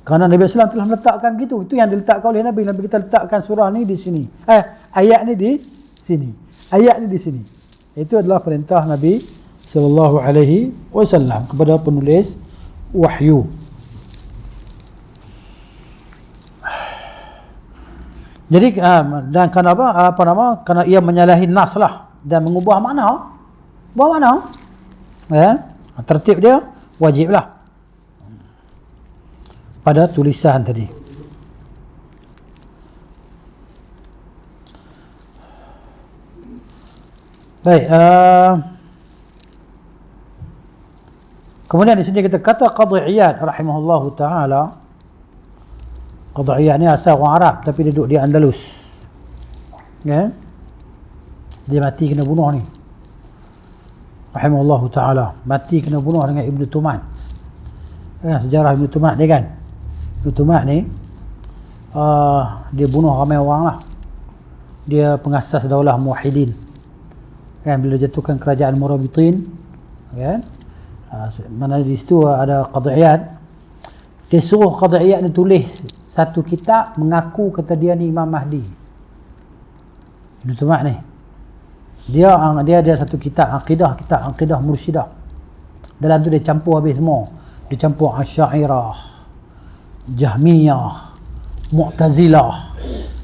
Kerana Nabi SAW telah meletakkan gitu. Itu yang diletakkan oleh Nabi. Nabi kita letakkan surah ni di sini. Ayat ni di sini. Ayat ni di sini. Itu adalah perintah Nabi sallallahu alaihi wasallam kepada penulis wahyu. Jadi dan kenapa kerana ia menyalahi nas lah dan mengubah makna. Ubah makna. Tertib dia wajiblah pada tulisan tadi. Baik, kemudian di sini kita kata Qadhi Iyad rahimahullahu taala. Qadhi Iyad ni asal orang Arab tapi dia duduk di Andalus. Dia mati kena bunuh ni. Rahimahullahu taala, mati kena bunuh dengan Ibnu Tumat. Sejarah Ibnu Tumat dia kan. Ibnu Tumat ni dia bunuh ramai orang lah. Dia pengasas daulah Muwahhidin. Bila jatuhkan kerajaan Murabitin, mana di situ ada Qadhi Iyad. Dia suruh Qadhi Iyad ni tulis satu kitab mengaku kata dia ni Imam Mahdi. Ibnu Tumat ni. Dia ada satu kitab akidah mursyidah. Dalam tu dia campur habis semua. Dia campur Asy'ariyah, Jahmiyah, Mu'tazilah.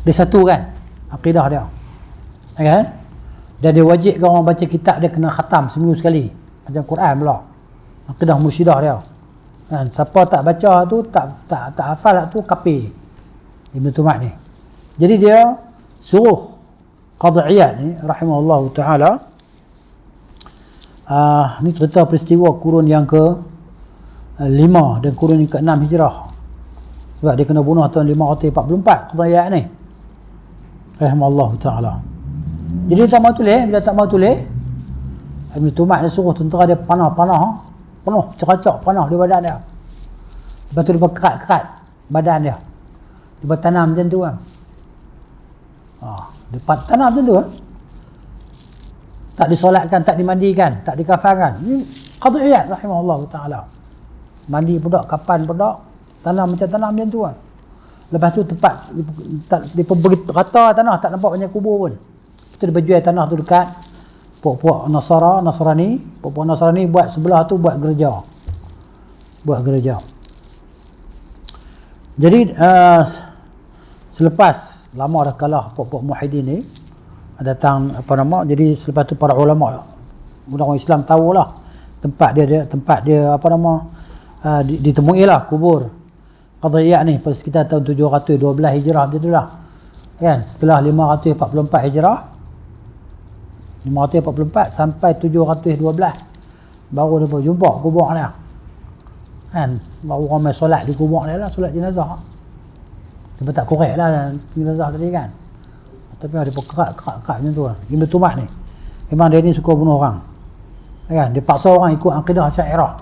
Dia satu kan akidah dia. Dan dia wajibkan orang baca kitab dia kena khatam seminggu sekali. Macam Quran pula. Akidah mursyidah dia. Siapa tak baca tu tak hafal tu kafir. Ibnu Tumat ni. Jadi dia suruh Qadhi Iyad ni rahimahullahu taala ni cerita peristiwa kurun yang ke-5 dan kurun yang ke-6 Hijrah. Sebab dia kena bunuh tahun 544 Qadhi Iyad ni rahimahullahu taala. Jadi dia tak mau tulis, bila tak mau tulis Ibnu Tumat dia suruh tentera dia panah-panah penuh, ceracak, penuh di badan dia. Lepas tu dia kerat-kerat badan dia. Dia tanam macam tu kan. Dia tanam macam tu kan. Tak disolatkan, tak dimandikan, tak dikafankan. Ini Qadhi Iyad rahimahullah ta'ala. Mandi budak, kapan budak, tanam macam tu kan. Lepas tu tempat dia beri rata tanah, tak nampak banyak kubur pun. Lepas tu dia berjual tanah tu dekat puak-puak Nasrani. Puak-puak Nasrani buat sebelah tu buat gereja. Jadi selepas lama dah kalah puak-puak Muhyiddin ni, datang jadi selepas tu para ulama orang Islam tahulah tempat dia ditemui lah kubur Qadhi Iyad ni pada sekitar tahun 712 Hijrah macam tu lah kan. Setelah 544 Hijrah, 544 sampai 712 baru dia jumpa kubur dia kan. Baru ramai solat di kubur dia lah, solat jenazah. Dia tak korek lah jenazah tadi kan, tapi dia kerak macam tu lah. Ibn Tumat ni memang dia ni suka bunuh orang kan. Dia paksa orang ikut akidah Asy'ariyah,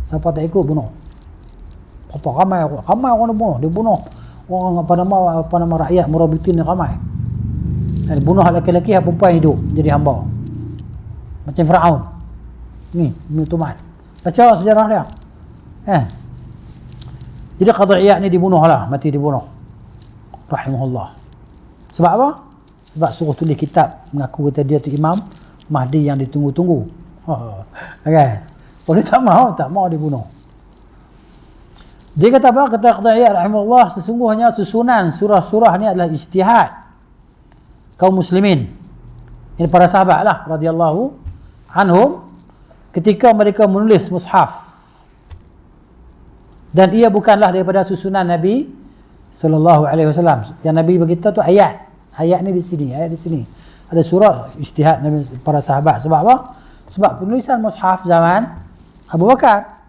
siapa tak ikut bunuh. Berapa ramai orang dia bunuh orang apa nama rakyat murabitin ni ramai. Dan dia bunuh lelaki-lelaki, perempuan hidup jadi hamba macam Firaun ni. Ibn Tumat baca sejarah dia Jadi Qadhi Iyad ni mati dibunuh rahimahullah. Sebab apa? Sebab suruh tulis kitab mengaku kata dia tu Imam Mahdi yang ditunggu-tunggu. Okay. Kalau dia tak mau dibunuh. Dia kata apa? Kata Qadhi Iyad rahimahullah, sesungguhnya susunan surah-surah ni adalah ijtihad kaum muslimin. Ini para sahabat lah radhiyallahu anhum ketika mereka menulis mushaf. Dan ia bukanlah daripada susunan Nabi sallallahu alaihi wasallam. Yang Nabi beritahu tu ayat ni di sini, ayat di sini. Ada surah ijtihad Nabi para sahabat. Sebab apa? Sebab penulisan mushaf zaman Abu Bakar.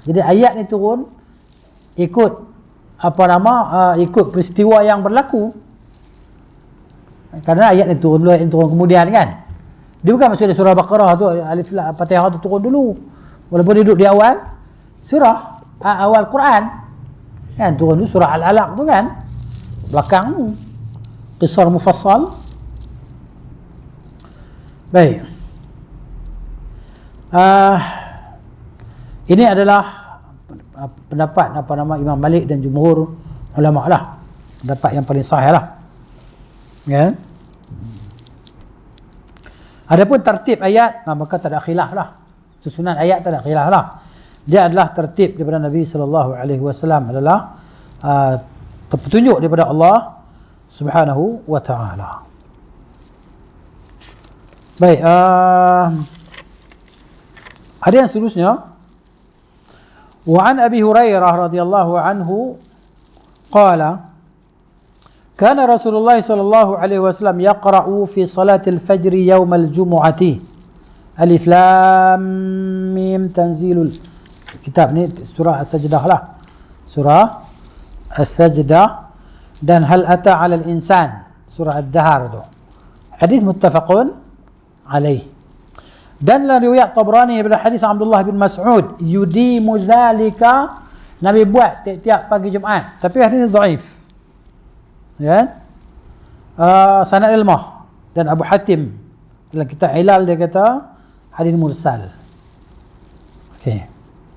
Jadi ayat ni turun ikut ikut peristiwa yang berlaku. Kerana ayat ni turun kemudian kan. Dia bukan maksudnya surah Baqarah tu Alif Lam Fatihah tu turun dulu. Walaupun dia duduk di awal surah awal Quran kan, turun dulu surah Al-Alaq tu kan, belakang tu qisar mufassal. Baik, ini adalah pendapat Imam Malik dan jumhur ulama lah, pendapat yang paling sahih lah ya. Adapun tertib ayat maka tak ada khilaf lah, susunan ayat tak ada khilaf lah. Dia adalah tertib daripada Nabi sallallahu alaihi wasallam, adalah petunjuk daripada Allah Subhanahu wa taala. Baik, ada yang seterusnya. Wa an Abi Hurairah radhiyallahu anhu qala kana Rasulullah sallallahu alaihi wasallam yaqra'u fi salatil fajr yawm al-jum'ati Alif Lam Mim Tanzilul. Kitab ni surah As-Sajdah lah, surah As-Sajdah, dan Hal Ata 'alal Insan surah Ad-Dahr tu. Hadis muttafaqun alaih. Dan dalam riwayat Tabrani daripada hadis Abdullah bin Mas'ud, yudimu zalika, Nabi buat tiap-tiap pagi Jumaat, tapi hadis ini dhaif ya. Sanad ilmah, dan Abu Hatim dalam kitab Ilal dia kata hadis mursal. Okey,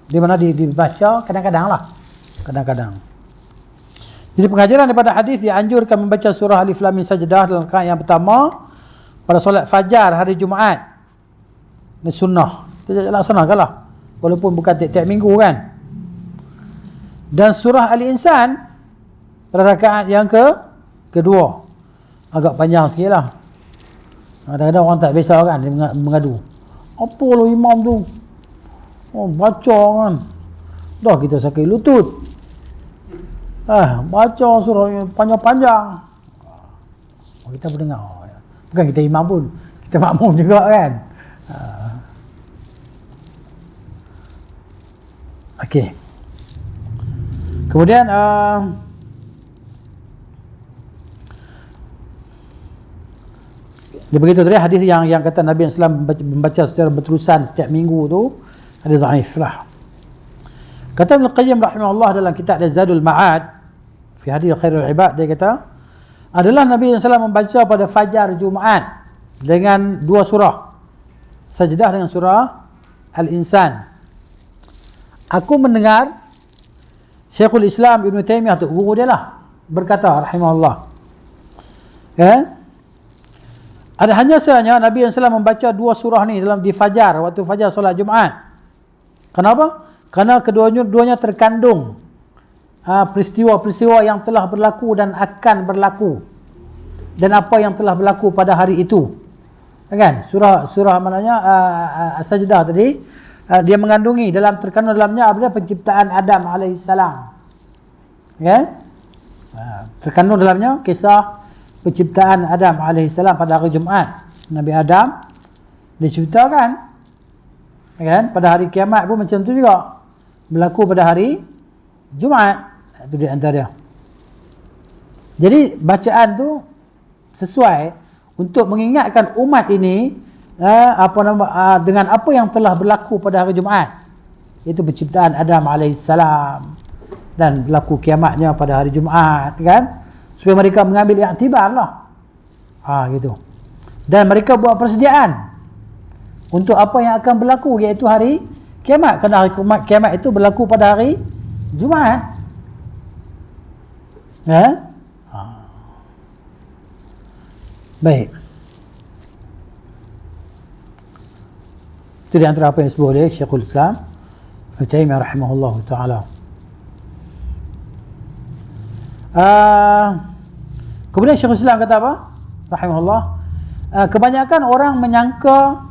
di mana dibaca kadang-kadang lah, kadang-kadang. Jadi pengajaran daripada hadis dianjurkan membaca surah Alif Lam Mim Sajdah dalam rakaat yang pertama pada solat fajar hari Jumaat. Ini sunnah, kita laksanakanlah walaupun bukan tiap-tiap minggu kan. Dan surah Al-Insan pada rakaat yang kedua, agak panjang sikit lah. Kadang-kadang orang tak biasa kan, dia mengadu, apa lo imam tu baca kan, dah kita sakit lutut, baca surah yang panjang-panjang. Kita berdengar, bukan kita imam pun, kita makmum juga kan. Okey. Kemudian Dia begitu tadi hadis yang kata Nabi SAW membaca secara berterusan setiap minggu tu hadis dhaif lah. Kata Ibn Qayyim rahimahullah dalam kitab Zadul Ma'ad fi Hadi Khairul Ibad, dia kata adalah Nabi SAW membaca pada fajar Jumaat dengan 2 surah, Sajdah dengan surah Al-Insan. Aku mendengar Syekhul Islam Ibn Taymiyah, tu guru dia lah, berkata rahimahullah, ada hanya sahaja Nabi SAW membaca 2 surah ni di fajar, waktu fajar solat Jumaat. Kenapa? Kerana keduanya terkandung peristiwa-peristiwa yang telah berlaku dan akan berlaku, dan apa yang telah berlaku pada hari itu. Kan? Surah mananya As-Sajdah tadi, dia mengandungi terkandung dalamnya apa dia, penciptaan Adam alaihissalam. Kan? Terkandung dalamnya kisah penciptaan Adam alaihissalam pada hari Jumaat. Nabi Adam diciptakan, kan? Pada hari kiamat pun macam tu juga, berlaku pada hari Jumaat. Itu di antara dia. Jadi bacaan tu sesuai untuk mengingatkan umat ini dengan apa yang telah berlaku pada hari Jumaat, iaitu penciptaan Adam alaihissalam dan berlaku kiamatnya pada hari Jumaat, kan? Supaya mereka mengambil iktibar lah. Gitu. Dan mereka buat persediaan untuk apa yang akan berlaku, iaitu hari kiamat. Kerana hari kiamat itu berlaku pada hari Jumaat. Baik. Itu di antara apa yang disebut oleh Syekhul Islam Ibn Taymiyah rahimahullah ta'ala. Kemudian Syekhul Islam kata apa? Rahimahullah, kebanyakan orang menyangka,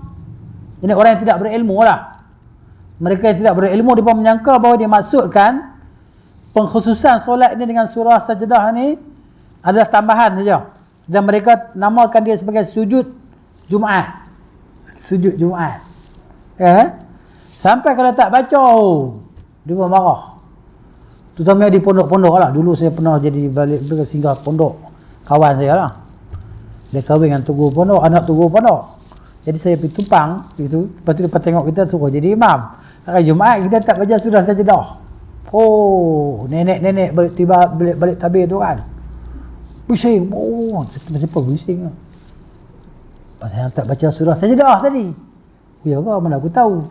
ini orang yang tidak berilmu lah, mereka yang tidak berilmu, dia menyangka bahawa dimaksudkan pengkhususan solat ini dengan surah Sajdah ni adalah tambahan saja, dan mereka namakan dia sebagai sujud Jumaat. Sujud Jumaat. Sampai kalau tak baca, dia pun marah. Terutama di pondok-pondok lah. Dulu saya pernah jadi balik singgah pondok kawan saya lah. Dia kahwin dengan tugu pondok, anak tugu pondok. Jadi saya pergi tumpang gitu. Lepas tu dia tengok kita suruh jadi imam. Hari Jumaat kita tak baca surah Sajdah. Oh, nenek-nenek balik tabir tu kan, bising. Siapa bising lah? Pasal yang tak baca surah Sajdah tadi. Ya ke? Mana aku tahu.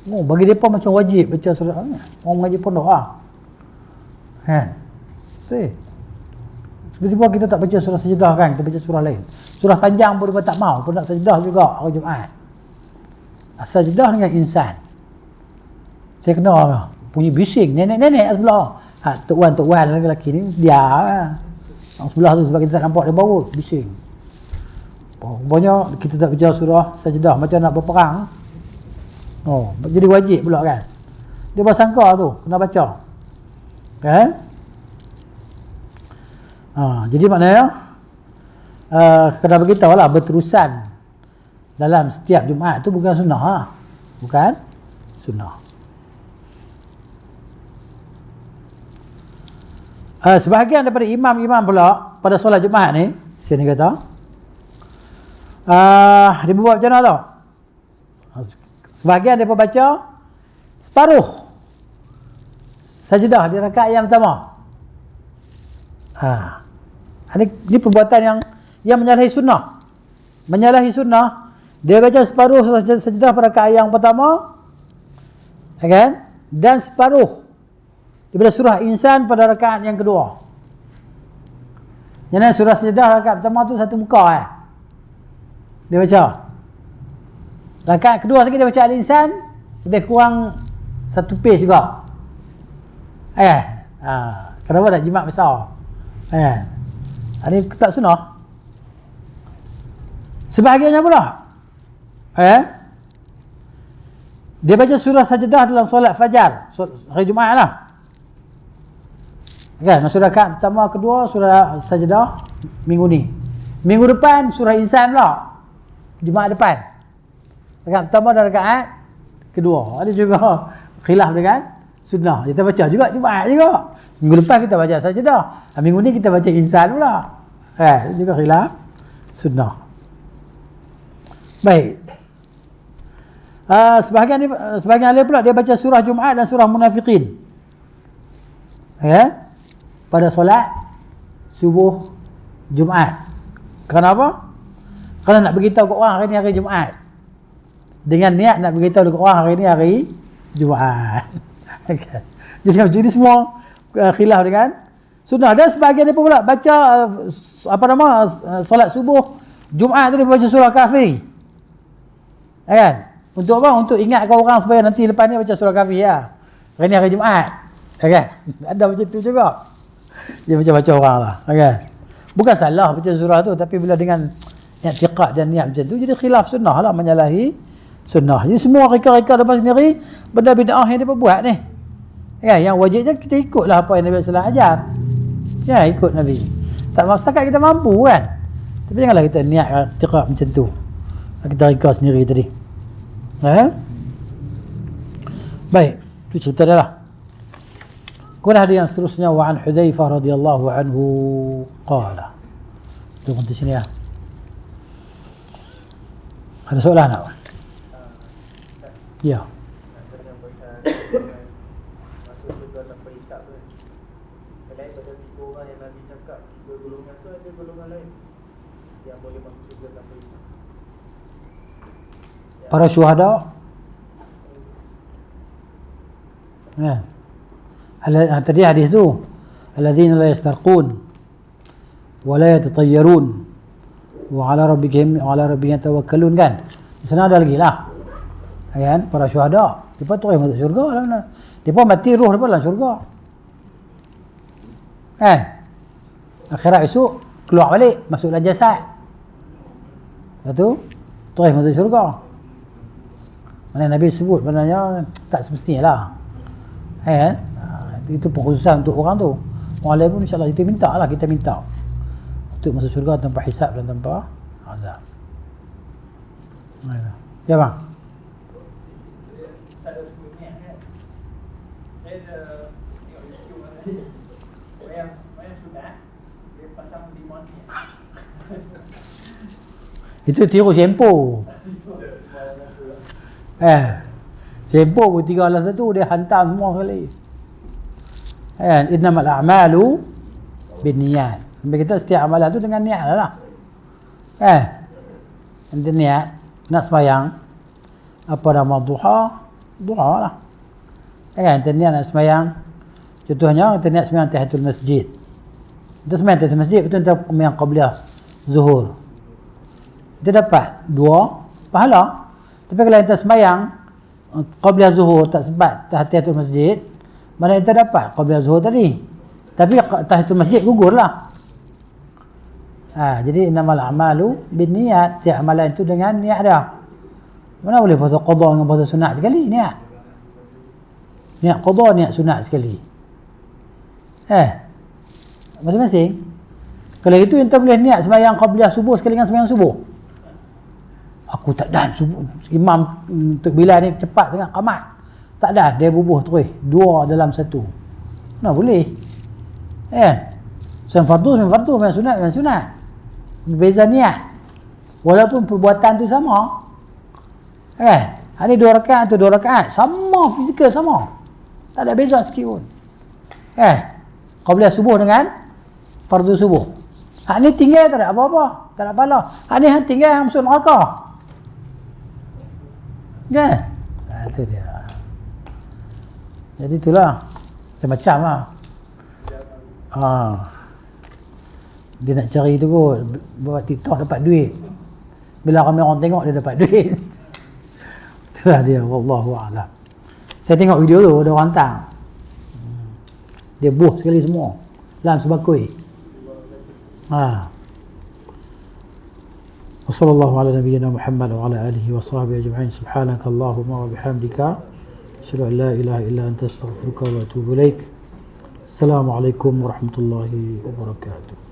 Bagi mereka macam wajib baca surah. Orang mengaji pondok lah. Tiba-tiba kita tak baca surah Sajdah kan, kita baca surah lain. Surah panjang pun dia tak mau, pun nak Sajdah juga hari Jumaat. Sajdah dengan insan. Saya kenal lah, punya bising, nenek-nenek sebelah. Tok Wan lelaki ni dia yang sebelah tu, sebab kita tak nampak dia bawa, bising. Rupanya kita tak baca surah Sajdah, macam nak berperang. Jadi wajib pula kan. Dia bersangka tu kena baca. Jadi maknanya kena beritahu lah, berterusan dalam setiap Jumaat tu bukan sunnah. Bukan sunnah. Sebahagian daripada imam-imam pula pada solat Jumaat ni, sini kata, dia buat macam mana tau? Sebahagian dia baca separuh Sajdah di rakaat yang pertama. Ini perbuatan yang menyalahi sunnah. Menyalahi sunnah. Dia baca separuh Sajdah pada rakaat yang pertama, kan? Dan separuh daripada surah Insan pada rakaat yang kedua. Jadi surah Sajdah rakaat pertama tu satu muka dia baca. Rakaat kedua sekali dia baca Al-Insan, lebih kurang satu page juga. Kenapa tak jimat besar? Ini tak sunnah. Sebahagiannya pula dia baca surah Sajdah dalam solat fajar hari Jumaat lah. Kan, surah rakaat pertama kedua surah Sajdah minggu ni. Minggu depan surah Insan pula. Jumaat depan. Rakaat pertama dan rakaat kedua. Ada juga khilaf dengan sunnah. Kita baca juga Jumaat juga. Minggu lepas kita baca Sajdah. Minggu ni kita baca Insan pula. Juga khilaf sunnah. Baik. Sebahagian lain pula dia baca surah Jumaat dan surah Munafiqin. Ya. Pada solat subuh Jumaat. Kenapa? Kerana nak beritahu ke orang hari ni hari Jumaat. Dengan niat nak beritahu ke orang hari ni hari Jumaat. Jadi macam ini semua khilaf dengan sunnah. Dan sebahagian dia pula baca solat subuh Jumaat tu dia baca surah Kahfi. Kan? Untuk apa? Untuk ingatkan orang supaya nanti lepas ni baca surah Kahfi ya. Hari ni hari Jumaat. Kan? Ada macam tu juga. Dia macam baca orang lah. Kan? Bukan salah baca surah tu, tapi bila dengan i'tiqad dan niat macam tu jadi khilaf sunnah lah, menyalahi sunnah. Jadi semua reka-reka depan sendiri benda bid'ah yang dia buat ni. Kan? Yang wajib je kita ikutlah apa yang Nabi sallallahu alaihi wasallam ajar. Ya, ikut Nabi. Tak maksakan kita mampu kan. Tapi janganlah kita niat i'tiqad macam tu. Kita reka sendiri tadi. Baik, itu cerita dia lah. Kemudian ada yang seterusnya, wa an Hudzaifah radhiyallahu anhu qala. Tunggu di sini ya. Ada soalan tak? Ya. Selain pada 3 orang yang Nabi cakap 3 golongan tu, ada golongan lain yang boleh masuk syurga tanpa hisab. Para syuhada. Ya. Tadi hadis tu, alladzina la yastarqun wa la yatatayyarun wa ala rabbihim yatawakkalun kan. Di sana ada lagi lah. Kan? Para syuhada, depa tu masuk syurga lah. Depa mati roh depa dalam syurga. Akhirat esok keluar balik masuk dalam jasad. Lepas tu terus masuk syurga. Mana Nabi sebut sebenarnya tak semestinya lah. Itu pengkhususan untuk orang tu. Orang lain pun insya-Allah kita minta untuk masuk syurga tanpa hisab dan tanpa azab. Ya bang. Ada 10 minit kan. Saya ada tengok YouTube ada wayang sunat dia pasang limon ni. Itu tiru sempo. Sempo pun 3 alas satu dia hantar semua sekali. Innamal a'malu binniyat. Kita setiap amalan tu dengan niat lah. Nanti niat nak sembahyang apa nama duha lah. Kita niat nak sembahyang. Contohnya kita niat sembahyang tahiyatul masjid. Kita sembahyang tahiyatul masjid betul kita sembahyang qabliyah zuhur. Kita dapat 2 pahala. Tapi kalau kita sembahyang qabliyah zuhur tak sempat tahiyatul masjid, mana kita dapat qabliyah zuhur tadi. Tapi tahiyatul masjid gugurlah. Jadi innamal a'malu binniyat. Tiap amalan itu dengan niat dia. Mana boleh puasa qada dengan puasa sunat sekali niat. Niat qada, niat sunat sekali. Masing-masing. Kalau itu kita boleh niat sembahyang qabliyah subuh sekali dengan sembahyang subuh. Aku tak dan subuh. Imam untuk Bilal ni cepat sangat qamat. Tak dan, dia bubuh terus 2 dalam 1. Mana boleh? Sembahyang fardu, sembahyang sunat. Berbeza niat. Walaupun perbuatan tu sama. Ada 2 rakaat atau 2 rakaat. Sama fizikal sama. Tak ada beza sikit pun. Qabliyah subuh dengan fardu subuh. Hak ni tinggal tak ada apa-apa. Tak ada pahala. Hak ni hang tinggal hang masuk neraka. Kan? Itu dia. Jadi itulah. Macam-macam lah. Dia nak cari tu kot. Buat TikTok dapat duit. Bila ramai orang tengok dia dapat duit. Itulah dia. Wallahu'alam. Saya tengok video tu ada orang hantar. Dia buh sekali semua. Dalam sebakui. Wassallallahu ala nabiyyina Muhammad wa ala alihi wa sahbihi ajma'in. Subhanakallahumma wa bihamdika asyhadu an la ilaha illa anta astaghfiruka wa atubu ilaik. Assalamualaikum warahmatullahi wabarakatuh.